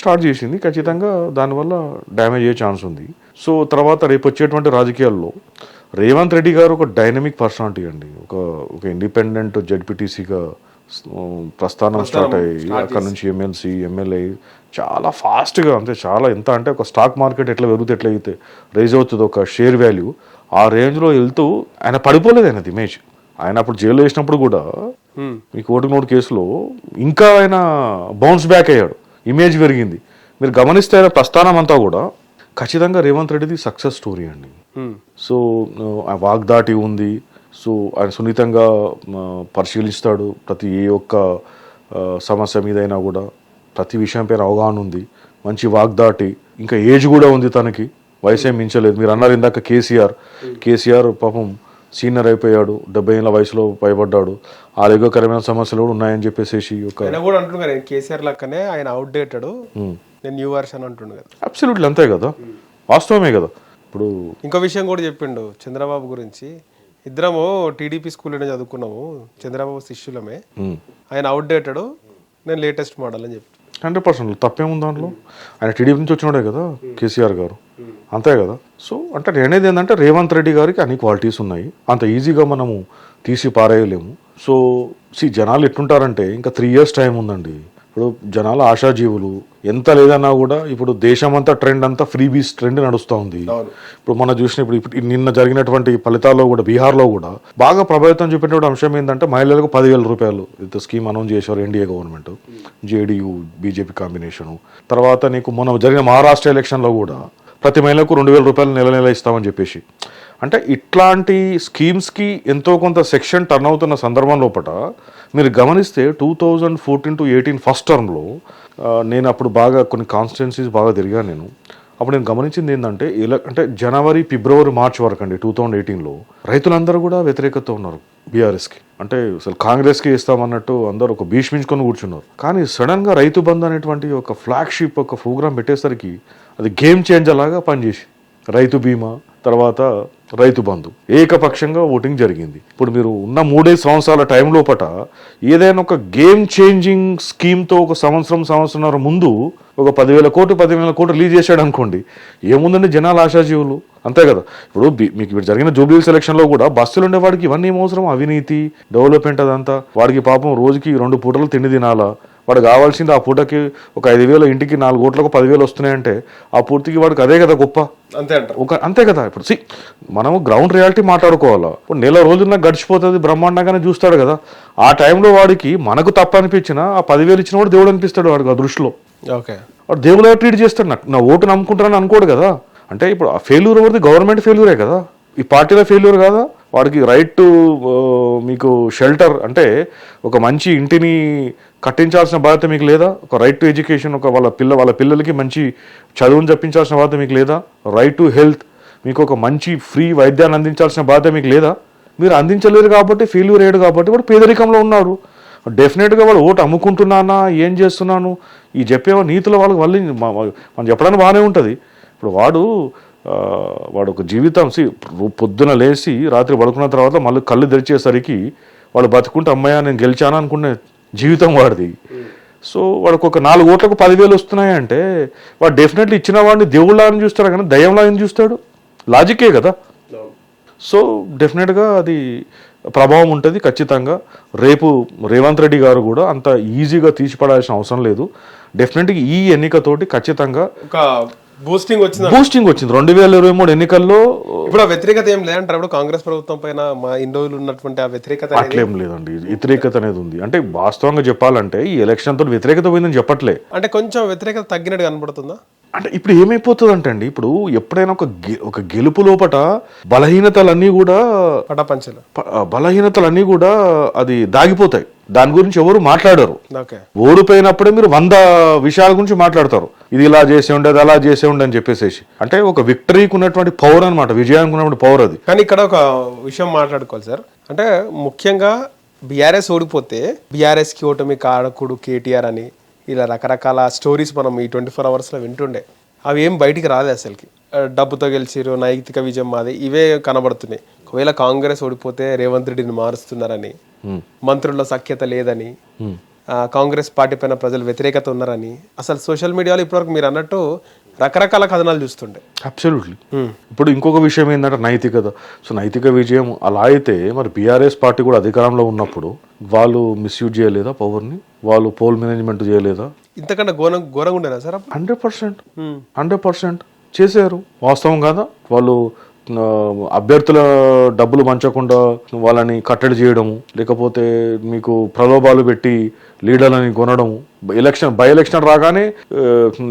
స్టార్ట్ చేసింది. ఖచ్చితంగా దానివల్ల డ్యామేజ్ అయ్యే ఛాన్స్ ఉంది. సో తర్వాత రేపు వచ్చేటువంటి రాజకీయాల్లో రేవంత్ రెడ్డి గారు ఒక డైనమిక్ పర్సనాలిటీ అండి. ఒక ఇండిపెండెంట్ జెడ్పీటీసీగా ప్రస్థానం స్టార్ట్ అయ్యి అక్కడ నుంచి ఎమ్మెల్సీ, ఎమ్మెల్యే చాలా ఫాస్ట్గా, అంటే చాలా ఎంత అంటే ఒక స్టాక్ మార్కెట్ ఎట్లా పెరుగుతుంది, ఎట్లా అయితే రైజ్ అవుతుంది ఒక షేర్ వాల్యూ, ఆ రేంజ్లో వెళ్తూ ఆయన పడిపోలేదు. ఆయనది ఇమేజ్, ఆయన అప్పుడు జైల్లో వేసినప్పుడు కూడా మీకు ఓటుకు నోటు కేసులో ఇంకా ఆయన బౌన్స్ బ్యాక్ అయ్యాడు, ఇమేజ్ పెరిగింది. మీరు గమనిస్తే ఆయన ప్రస్థానం అంతా కూడా ఖచ్చితంగా రేవంత్ రెడ్డిది సక్సెస్ స్టోరీ అండి. సో ఆ వాగ్దాటి ఉంది. సో ఆయన సున్నితంగా పరిశీలిస్తాడు, ప్రతి ఏ ఒక్క సమస్య మీదైనా కూడా ప్రతి విషయం పైన అవగాహన ఉంది, మంచి వాగ్దాటి, ఇంకా ఏజ్ కూడా ఉంది తనకి, వయసు ఏం మించలేదు. మీరు అన్నారు ఇందాక కేసీఆర్ పాపం సీనియర్ అయిపోయాడు, 70 ఏళ్ళ వయసులో పైబడ్డాడు, ఆరోగ్యకరమైన సమస్యలు కూడా ఉన్నాయని చెప్పేసి కూడా అంటున్నారు. కేసీఆర్ లెక్కనే ఆయన అవుట్డేటెడ్, నేను న్యూ వర్షన్ అంటుండు కదా. అబ్సల్యూట్లీ అంతే కదా, వాస్తవమే కదా. ఇప్పుడు ఇంకో విషయం కూడా చెప్పిండు చంద్రబాబు గురించి, ఇద్దరము టీడీపీ స్కూల్లోనే చదువుకున్నాము, చంద్రబాబు శిష్యులమే, ఆయన అవుట్డేటెడ్, నేను లేటెస్ట్ మోడల్ అని చెప్పి. 100% తప్పేముంది దాంట్లో, ఆయన టీడీపీ నుంచి వచ్చినాడే కదా కేసీఆర్ గారు, అంతే కదా. సో అంటే నేనేది ఏంటంటే రేవంత్ రెడ్డి గారికి అన్ని క్వాలిటీస్ ఉన్నాయి, అంత ఈజీగా మనము తీసి పారేయలేము. సో జనాలు ఎట్లుంటారంటే ఇంకా 3 years టైం ఉందండి. ఇప్పుడు జనాలు ఆశాజీవులు, ఎంత లేదన్నా కూడా ఇప్పుడు దేశమంతా ట్రెండ్ అంతా ఫ్రీబీస్ ట్రెండ్ నడుస్తూ ఉంది. ఇప్పుడు మనం చూసిన ఇప్పుడు నిన్న జరిగినటువంటి ఫలితాల్లో కూడా బీహార్లో కూడా బాగా ప్రభావితం చూపినటువంటి అంశం ఏంటంటే మహిళలకు 10,000 రూపాయలు ఇంత స్కీమ్ అనౌన్స్ చేశారు NDA government, JDU BJP combination. తర్వాత నీకు మొన్న జరిగిన మహారాష్ట్ర ఎలక్షన్లో కూడా ప్రతి మహిళకు 2,000 రూపాయలు నెల ఇస్తామని చెప్పేసి. అంటే ఇట్లాంటి స్కీమ్స్కి ఎంతో కొంత సెక్షన్ టర్న్ అవుతున్న సందర్భం లోపల మీరు గమనిస్తే 2014 to 18 ఫస్ట్ టర్మ్లో నేను అప్పుడు బాగా కొన్ని కాన్స్టిట్యున్సీస్ బాగా తిరిగాను నేను. అప్పుడు నేను గమనించింది ఏంటంటే అంటే జనవరి ఫిబ్రవరి మార్చ్ వరకు అండి 2018లో రైతులందరూ కూడా వ్యతిరేకత ఉన్నారు బీఆర్ఎస్కి. అంటే అసలు కాంగ్రెస్కి ఇస్తామన్నట్టు అందరూ ఒక భీష్మించుకొని కూర్చున్నారు. కానీ సడన్గా రైతు బంధు అనేటువంటి ఒక ఫ్లాగ్షిప్ ఒక ప్రోగ్రామ్ పెట్టేసరికి అది గేమ్ చేంజర్ లాగా పనిచేసి రైతు బీమా తర్వాత రైతు బంధు ఏకపక్షంగా ఓటింగ్ జరిగింది. ఇప్పుడు మీరు ఉన్న 3 సంవత్సరాల టైం లోపట ఏదైనా ఒక గేమ్ చేంజింగ్ స్కీమ్తో ఒక సంవత్సరంన్నర ముందు ఒక 10,000 కోట్లు 15,000 కోట్లు రిలీజ్ చేశాడు అనుకోండి, ఏముందండి జనాల ఆశాజీవులు, అంతే కదా. ఇప్పుడు మీకు ఇప్పుడు జరిగిన జూబ్లీ సెలక్షన్లో కూడా బస్సులు ఉండేవాడికి ఇవన్నీ ఏం అవసరం, అవినీతి డెవలప్మెంట్ అదంతా, వాడికి పాపం రోజుకి 2 పూటలు తిండి తినాలా, వాడు కావాల్సింది ఆ పూటకి ఒక 5,000 ఇంటికి 4 కోట్లకు 10,000 వస్తున్నాయంటే ఆ పూర్తికి వాడికి అదే కదా గొప్ప, అంతే కదా. ఇప్పుడు మనము గ్రౌండ్ రియాలిటీ మాట్లాడుకోవాలా. ఇప్పుడు నెల రోజున గడిచిపోతుంది బ్రహ్మాండంగానే చూస్తాడు కదా. ఆ టైంలో వాడికి మనకు తప్ప అనిపించినా ఆ 10,000 ఇచ్చిన వాడు దేవుడు అనిపిస్తాడు వాడికి ఆ దృష్టిలో. వాడు దేవుడు ట్రీట్ చేస్తాడు, నా ఓటు నమ్ముకుంటానని అనుకోడు కదా. అంటే ఇప్పుడు ఆ ఫెయిల్యూర్ ఎవరిది, గవర్నమెంట్ ఫెయిల్యూరే కదా, ఈ పార్టీలో ఫెయిల్యూర్ కాదా. వాడికి రైట్ టు మీకు షెల్టర్ అంటే ఒక మంచి ఇంటిని కట్టించాల్సిన బాధ్యత మీకు లేదా, ఒక రైట్ టు ఎడ్యుకేషన్, ఒక వాళ్ళ పిల్లలకి మంచి చదువును చెప్పించాల్సిన బాధ్యత మీకు లేదా, రైట్ టు హెల్త్, మీకు ఒక మంచి ఫ్రీ వైద్యాన్ని అందించాల్సిన బాధ్యత మీకు లేదా. మీరు అందించలేరు కాబట్టి ఫెయిల్యూర్ అయ్యాడు కాబట్టి వాడు పేదరికంలో ఉన్నారు. డెఫినెట్గా వాడు ఓటు అమ్ముకుంటున్నానా ఏం చేస్తున్నాను ఈ చెప్పే నీతుల వాళ్ళకి మనం చెప్పడానికి బాగానే ఉంటుంది. ఇప్పుడు వాడు ఒక జీవితం పొద్దున లేచి రాత్రి పడుకున్న తర్వాత మళ్ళీ కళ్ళు తెరిచేసరికి వాడు బతుకుంటే అమ్మాయి నేను గెలిచాను అనుకునే జీవితం వాడిది. సో వాడికి ఒక 4 ఓట్లకు 10,000 వస్తున్నాయంటే వాడు డెఫినెట్లీ ఇచ్చిన వాడిని దేవుళ్ళ అని చూస్తాడు కానీ దయ్యంలా అని చూస్తాడు, లాజికే కదా. సో డెఫినెట్గా అది ప్రభావం ఉంటుంది ఖచ్చితంగా. రేపు రేవంత్ రెడ్డి గారు కూడా అంత ఈజీగా తీసిపడాల్సిన అవసరం లేదు. డెఫినెట్గా ఈ ఎన్నికతోటి ఖచ్చితంగా బూస్టింగ్ వచ్చింది 2023 ఎన్నికల్లో. ఇప్పుడు ఆ వ్యతిరేకత ఏం లేదంటారు. ఇప్పుడు కాంగ్రెస్ ప్రభుత్వం పైన మా ఇన్ని రోజులు ఉన్నటువంటి ఆ వ్యతిరేకత అట్లేం లేదండి, వ్యతిరేకత అనేది ఉంది. అంటే వాస్తవంగా చెప్పాలంటే ఈ ఎలక్షన్ తోటి వ్యతిరేకత పోయిందని చెప్పట్లే, అంటే కొంచెం వ్యతిరేకత తగ్గినట్టు కనబడుతుందా. అంటే ఇప్పుడు ఏమైపోతుంది అంటే అండి, ఇప్పుడు ఎప్పుడైనా ఒక గెలుపు లోపట బలహీనతలన్నీ కూడా అది దాగిపోతాయి. దాని గురించి ఎవరు మాట్లాడరు. ఓడిపోయినప్పుడే మీరు 100 విషయాల గురించి మాట్లాడతారు, ఇది ఇలా చేసే ఉండే అది అలా చేసే ఉండే అని చెప్పేసి. అంటే ఒక విక్టరీకి ఉన్నటువంటి పవర్ అనమాట, విజయానికి ఉన్నటువంటి పవర్ అది. కానీ ఇక్కడ ఒక విషయం మాట్లాడుకోవాలి సార్. అంటే ముఖ్యంగా బీఆర్ఎస్ ఓడిపోతే బీఆర్ఎస్కి ఓటమి కారకుడు కేటీఆర్ అని ఇలా రకరకాల స్టోరీస్ మనం ఈ 24 అవర్స్లో వింటుండే. అవి ఏం బయటికి రాలే అసలుకి. డబ్బుతో గెలిచిరు, నైతిక విజయం మాది, ఇవే కనబడుతున్నాయి. ఒకవేళ కాంగ్రెస్ ఓడిపోతే రేవంత్ రెడ్డిని మారుస్తున్నారని, మంత్రుల్లో సఖ్యత లేదని, కాంగ్రెస్ పార్టీ పైన ప్రజలు వ్యతిరేకత ఉన్నారని అసలు సోషల్ మీడియాలో ఇప్పటివరకు మీరు అన్నట్టు రకరకాల కథనాలు చూస్తుండే. అబ్సల్యూట్లీ. ఇప్పుడు ఇంకొక విషయం ఏంటంటే నైతికత. సో నైతిక విజయం అలా అయితే మరి బీఆర్ఎస్ పార్టీ కూడా అధికారంలో ఉన్నప్పుడు వాళ్ళు మిస్యూజ్ చేయలేదా పవర్ని, వాళ్ళు పోల్ మేనేజ్మెంట్ చేయలేదా? ఇంతకంటే ఘోరంగా ఉండేనా సార్? 100% చేశారు. వాస్తవం కాదా? వాళ్ళు అభ్యర్థుల డబ్బులు పంచకుండా వాళ్ళని కట్టడి చేయడము, లేకపోతే మీకు ప్రలోభాలు పెట్టి లీడర్లని కొనడము, బై ఎలక్షన్ రాగానే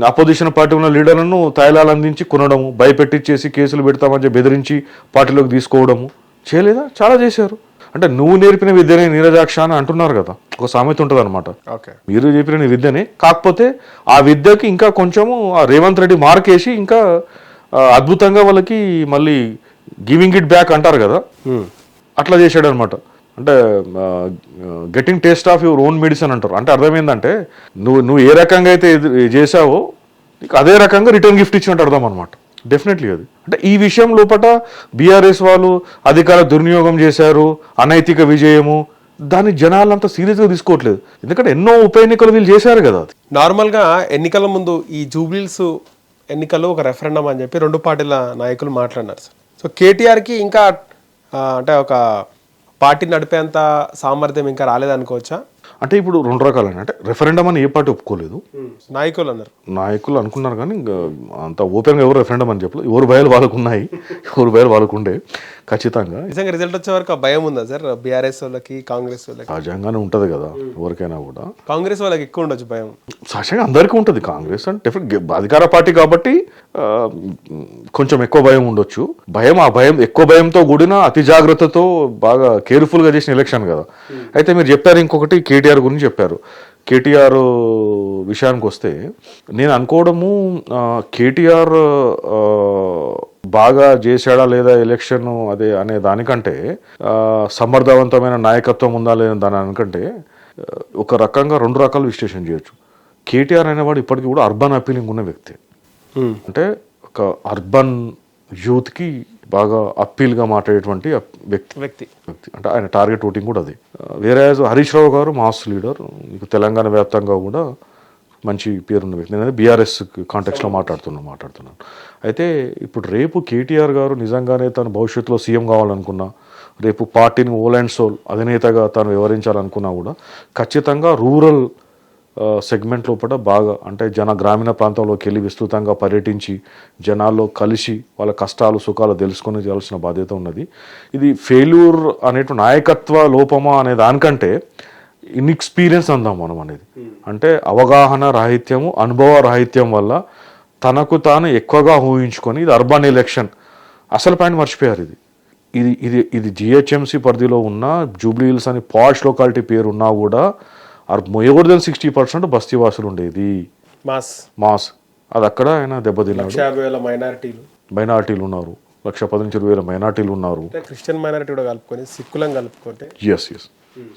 అపోజిషన్ పార్టీ ఉన్న లీడర్లను తైలాలు అందించి కొనడము, భయపెట్టించేసి కేసులు పెడతామని బెదిరించి పార్టీలోకి తీసుకోవడము చేయలేదా? చాలా చేశారు. అంటే నువ్వు నేర్పిన విద్యనే నీరజాక్ష అని అంటున్నారు కదా, ఒక సామెత ఉంటుంది అనమాట. మీరు చెప్పిన విద్యనే, కాకపోతే ఆ విద్యకి ఇంకా కొంచెము ఆ రేవంత్ రెడ్డి మార్కేసి ఇంకా అద్భుతంగా వాళ్ళకి మళ్ళీ గివింగ్ ఇట్ బ్యాక్ అంటారు కదా, అట్లా చేశాడు అనమాట. అంటే getting taste of your own medicine అంటారు. అంటే అర్థమైందంటే నువ్వు ఏ రకంగా అయితే చేసావో నీకు అదే రకంగా రిటర్న్ గిఫ్ట్ ఇచ్చినట్టు అర్థం అనమాట. డెఫినెట్లీ అది. అంటే ఈ విషయం లోపల బీఆర్ఎస్ వాళ్ళు అధికార దుర్వినియోగం చేశారు, అనైతిక విజయము, దాన్ని జనాలంతా సీరియస్గా తీసుకోవట్లేదు. ఎందుకంటే ఎన్నో ఉప ఎన్నికలు వీళ్ళు చేశారు కదా. అది నార్మల్గా ఎన్నికల ముందు ఈ జూబ్లీస్ ఎన్నికల్లో ఒక రెఫరెండం అని చెప్పి 2 పార్టీల నాయకులు మాట్లాడినారు సార్. సో కేటీఆర్కి ఇంకా అంటే ఒక పార్టీ నడిపేంత సామర్థ్యం ఇంకా రాలేదనుకోవచ్చా? అంటే ఇప్పుడు 2 రకాలండి. అంటే రెఫరెండం అని ఏ పార్టీ ఒప్పుకోలేదు, నాయకులు అనుకున్నారు కానీ అంత ఓపెన్గా ఎవరు రెఫరెండం అని చెప్పలేదు. ఎవరు భయాలు వాళ్ళకు ఉన్నాయి, ఎవరు భయాలు వాళ్ళకు ఉండే. ఖచ్చితంగా నిజంగా రిజల్ట్ వచ్చే వరకు భయం ఉందా సార్ బీఆర్ఎస్ వాళ్ళకి, కాంగ్రెస్ వాళ్ళకి? సహజంగానే ఉంటుంది కదా, ఎవరికైనా కూడా. కాంగ్రెస్ వాళ్ళకి ఎక్కువ ఉండొచ్చు భయం. సహజంగా అందరికీ ఉంటుంది. కాంగ్రెస్ అంటే అధికార పార్టీ కాబట్టి కొంచెం ఎక్కువ భయం ఉండొచ్చు. ఆ భయం ఎక్కువ భయంతో కూడిన అతి జాగ్రత్తతో బాగా కేర్ఫుల్గా చేసిన ఎలక్షన్ కదా. అయితే మీరు చెప్పారు ఇంకొకటి కేటీఆర్ గురించి చెప్పారు. కేటీఆర్ విషయానికి వస్తే నేను అనుకోవడము కేటీఆర్ బాగా చేశాడా లేదా ఎలక్షన్ అదే అనే దానికంటే సమర్థవంతమైన నాయకత్వం ఉందా లేదా దాని అనుకంటే ఒక రకంగా రెండు రకాలు విశ్లేషణ చేయొచ్చు. కేటీఆర్ అనేవాడు ఇప్పటికీ కూడా అర్బన్ అపీలింగ్ ఉన్న వ్యక్తి. అంటే ఒక అర్బన్ యూత్కి బాగా అప్పీల్గా మాట్లాడేటువంటి వ్యక్తి అంటే ఆయన టార్గెట్ ఓటింగ్ కూడా అది. వేరే హరీష్ రావు గారు మాస్ లీడర్, మీకు తెలంగాణ వ్యాప్తంగా కూడా మంచి పేరున్న వ్యక్తి. నేను బీఆర్ఎస్ కాంటెక్స్లో మాట్లాడుతున్నాను. అయితే ఇప్పుడు రేపు కేటీఆర్ గారు నిజంగానే తను భవిష్యత్తులో సీఎం కావాలనుకున్నా, రేపు పార్టీని ఓల్ అండ్ సోల్ అధినేతగా తాను వివరించాలనుకున్నా కూడా ఖచ్చితంగా రూరల్ సెగ్మెంట్ లోపల బాగా అంటే గ్రామీణ ప్రాంతంలోకి వెళ్ళి విస్తృతంగా పర్యటించి జనాల్లో కలిసి వాళ్ళ కష్టాలు సుఖాలు తెలుసుకొని చేయాల్సిన బాధ్యత ఉన్నది. ఇది ఫెయిల్యూర్ అనేటు నాయకత్వ లోపమా అనే దానికంటే ఇన్ఎక్స్పీరియన్స్ అందాం మనం అనేది. అంటే అవగాహన రాహిత్యము, అనుభవ రాహిత్యం వల్ల తనకు తాను ఎక్కువగా ఊహించుకొని ఇది అర్బన్ ఎలక్షన్ అసలు పాయింట్ మర్చిపోయారు. ఇది జిహెచ్ఎంసీ పరిధిలో ఉన్న జూబ్లీ హిల్స్ అని పాష్ లొకాలిటీ పేరు ఉన్నా కూడా మోర్ దెన్ 60% బస్తీవాసులు ఉండేది. మాస్ అది అక్కడ ఆయన దెబ్బతిన్నాడు. మైనారిటీలు ఉన్నారు, 1,15,20,000 మైనారిటీలు ఉన్నారు. క్రిస్టియన్ మైనారిటీ కూడా కలుపుకొని సిక్కులను కలుపుకుంటే ఎస్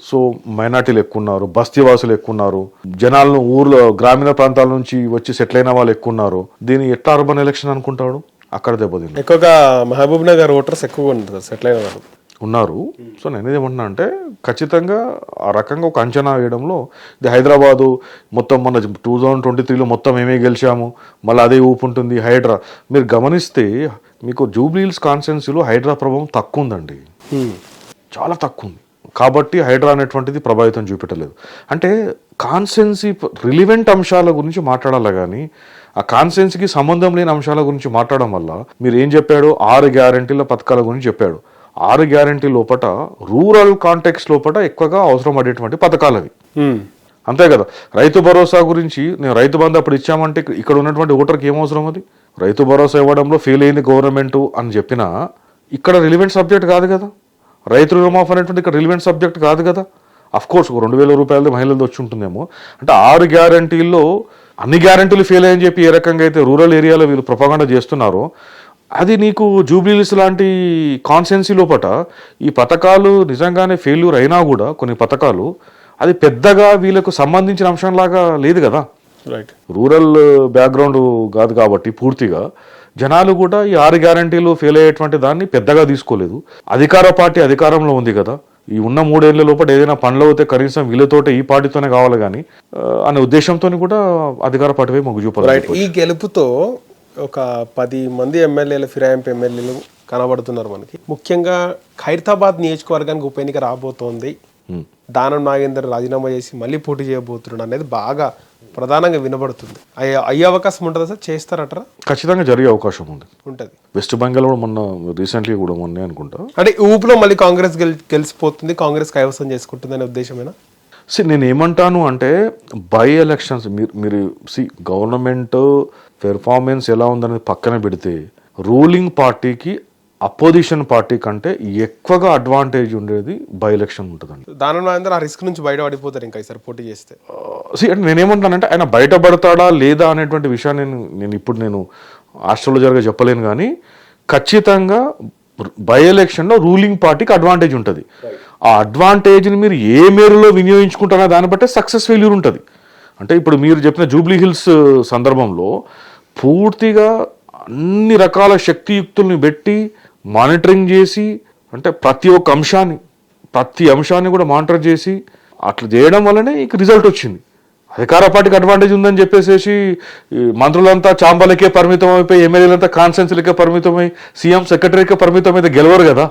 సో మైనారిటీలు ఎక్కువ ఉన్నారు, బస్తీవాసులు ఎక్కువ ఉన్నారు, జనాలను ఊర్లో గ్రామీణ ప్రాంతాల నుంచి వచ్చి సెటిల్ అయిన వాళ్ళు ఎక్కువ ఉన్నారు. దీన్ని ఎట్లా అర్బన్ ఎలక్షన్ అనుకుంటాడు? అక్కడ దెబ్బతిన్నాడు. ఎక్కువగా మహబూబ్ నగర్ ఓటర్స్ ఎక్కువ ఉంటారు, సెటిల్ అయిన వాళ్ళు ఉన్నారు. సో నేనేదేమంటున్నా అంటే ఖచ్చితంగా ఆ రకంగా ఒక అంచనా వేయడంలో ఇది హైదరాబాదు మొత్తం మన 2023లో మొత్తం మేమే గెలిచాము, మళ్ళీ అదే ఊపు ఉంటుంది హైడ్రా. మీరు గమనిస్తే మీకు జూబ్లీ హిల్స్ కాన్స్టిట్యున్సీలో హైడ్రా ప్రభావం తక్కువ ఉందండి, చాలా తక్కువ ఉంది. కాబట్టి హైడ్రా అనేటువంటిది ప్రభావితం చూపెట్టలేదు. అంటే కాన్స్టిట్యున్సీ రిలివెంట్ అంశాల గురించి మాట్లాడాలి కానీ ఆ కాన్స్టిట్యున్సీకి సంబంధం లేని అంశాల గురించి మాట్లాడడం వల్ల మీరు ఏం చెప్పాడు, 6 గ్యారంటీల పథకాల గురించి చెప్పాడు. 6 గ్యారంటీ లోపల రూరల్ కాంటెక్స్ట్ లోపల ఎక్కువగా అవసరం పడేటువంటి పథకాలు అవి, అంతే కదా. రైతు భరోసా గురించి నేను రైతు బంధు అప్పుడు ఇచ్చామంటే ఇక్కడ ఉన్నటువంటి ఓటర్కి ఏం అవసరం? అది రైతు భరోసా ఇవ్వడంలో ఫెయిల్ అయింది గవర్నమెంట్ అని చెప్పినా ఇక్కడ రిలివెంట్ సబ్జెక్ట్ కాదు కదా. రైతు రుణమాఫ్ అనేటువంటి ఇక్కడ రిలివెంట్ సబ్జెక్ట్ కాదు కదా. అఫ్కోర్స్ 2,000 రూపాయలది మహిళలది వచ్చి ఉంటుందేమో. అంటే 6 గ్యారంటీల్లో అన్ని గ్యారంటీలు ఫెయిల్ అయ్యని చెప్పి ఏ రకంగా అయితే రూరల్ ఏరియాలో వీళ్ళు ప్రొపగండా చేస్తున్నారో అది నీకు జూబ్లీ హిల్స్ లాంటి కాన్స్టిట్యున్సీ లోపల ఈ పథకాలు నిజంగానే ఫెయిల్యూర్ అయినా కూడా కొన్ని పథకాలు అది పెద్దగా వీళ్ళకు సంబంధించిన అంశంలాగా లేదు కదా. రైట్, రూరల్ బ్యాక్గ్రౌండ్ కాదు కాబట్టి పూర్తిగా జనాలు కూడా ఈ 6 గ్యారంటీలు ఫెయిల్ అయ్యేటువంటి దాన్ని పెద్దగా తీసుకోలేదు. అధికార పార్టీ అధికారంలో ఉంది కదా, ఈ ఉన్న 3 ఏళ్ల లోపల ఏదైనా పనులు అవుతే కనీసం వీళ్ళతోటే ఈ పార్టీతోనే కావాలి కానీ అనే ఉద్దేశంతో కూడా అధికార పార్టీ మొగ్గు చూపాలి. ఈ గెలుపుతో ఒక 10 మంది ఎమ్మెల్యేలు, ఫిరాయింపు ఎమ్మెల్యేలు కనబడుతున్నారు మనకి. ముఖ్యంగా ఖైరతాబాద్ నియోజకవర్గానికి ఉప ఎన్నిక రాబోతోంది, దానం నాగేందర్ రాజీనామా చేసి మళ్ళీ పోటీ చేయబోతున్నాడు అనేది బాగా ప్రధానంగా వినబడుతుంది. అయ్యే అవకాశం ఉంటుందా సార్? చేస్తారటరా? ఖచ్చితంగా జరిగే అవకాశం ఉంటుంది. వెస్ట్ బెంగాల్ కూడా మొన్న రీసెంట్లీ కూడా మొన్నే అనుకుంటా. అంటే ఊపులో మళ్ళీ కాంగ్రెస్ గెలిచిపోతుంది, కాంగ్రెస్ కైవసం చేసుకుంటుంది అనే ఉద్దేశమేనా? నేను ఏమంటాను అంటే బై ఎలక్షన్స్ మీరు గవర్నమెంట్ పెర్ఫార్మెన్స్ ఎలా ఉందనేది పక్కన పెడితే రూలింగ్ పార్టీకి అపోజిషన్ పార్టీ కంటే ఎక్కువగా అడ్వాంటేజ్ ఉండేది బై ఎలక్షన్ ఉంటుందండి. దానిలో ఆ రిస్క్ నుంచి బయటపడిపోతారు ఇంకా ఈసారి పోటీ చేస్తే. అంటే నేనేమంటానంటే ఆయన బయటపడతాడా లేదా అనేటువంటి విషయాన్ని నేను ఆస్ట్రాలజర్గా చెప్పలేను కానీ ఖచ్చితంగా బై ఎలక్షన్లో రూలింగ్ పార్టీకి అడ్వాంటేజ్ ఉంటుంది. ఆ అడ్వాంటేజ్ని మీరు ఏ మేరలో వినియోగించుకుంటారో దాన్ని బట్టే సక్సెస్ ఫెయిల్యూర్ ఉంటుంది. అంటే ఇప్పుడు మీరు చెప్పిన జూబ్లీ హిల్స్ సందర్భంలో పూర్తిగా అన్ని రకాల శక్తియుక్తుల్ని పెట్టి మానిటరింగ్ చేసి అంటే ప్రతి అంశాన్ని కూడా మానిటర్ చేసి అట్లా చేయడం వల్లనే ఇక రిజల్ట్ వచ్చింది. అధికార పార్టీకి అడ్వాంటేజ్ ఉందని చెప్పేసి మంత్రులంతా చాంబర్లకే పరిమితం అయిపోయి, ఎమ్మెల్యేలంతా కాన్స్టిట్యున్సీలకే పరిమితమై, సీఎం సెక్రటరీకే పరిమితం అయితే గెలవరు కదా.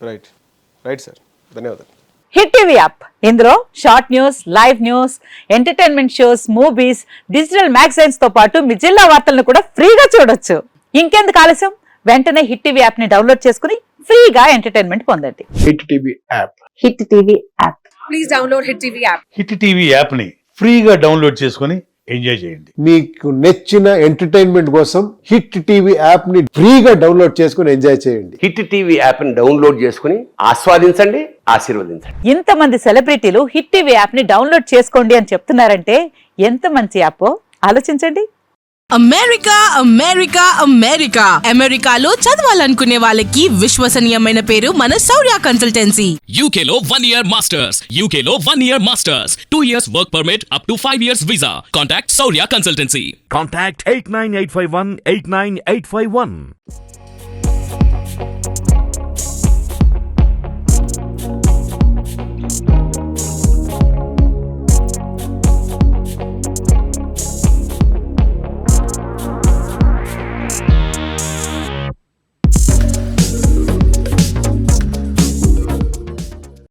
రైట్ సార్, ధన్యవాదాలు. హిట్ టీవీ యాప్, ఇందులో short news, live news, entertainment shows, movies, digital magazines తో పాటు మీ జిల్లా వార్తలను కూడా ఫ్రీగా చూడొచ్చు. ఇంకెందుకు ఆలస్యం, వెంటనే హిట్ టీవీ యాప్ ని డౌన్లోడ్ చేసుకుని ఫ్రీగా ఎంటర్టైన్మెంట్ పొందండి. Hit TV app, hit TV app, please download hit TV app. Hit TV app ని ఫ్రీగా డౌన్లోడ్ చేసుకొని ఎంజాయ్ చేయండి. మీకు నచ్చిన ఎంటర్టైన్మెంట్ కోసం హిట్ టీవీ యాప్ ని ఫ్రీగా డౌన్లోడ్ చేసుకుని ఎంజాయ్ చేయండి. హిట్ టీవీ యాప్ని డౌన్లోడ్ చేసుకుని ఆస్వాదించండి, ఆశీర్వదించండి. ఇంతమంది సెలబ్రిటీలు హిట్ టీవీ యాప్ ని డౌన్లోడ్ చేసుకోండి అని చెప్తున్నారంటే ఎంత మంచి యాప్ ఆలోచించండి. అమెరికా అమెరికా అమెరికా అమెరికాలో చదవాలనుకునే వాళ్ళకి విశ్వసనీయమైన పేరు మన శౌర్య కన్సల్టెన్సీ. UK లో 1 year masters. UK లో 1 year masters. 2 years work permit up to 5 years visa. Contact Saurya Consultancy. Contact 89851 89851.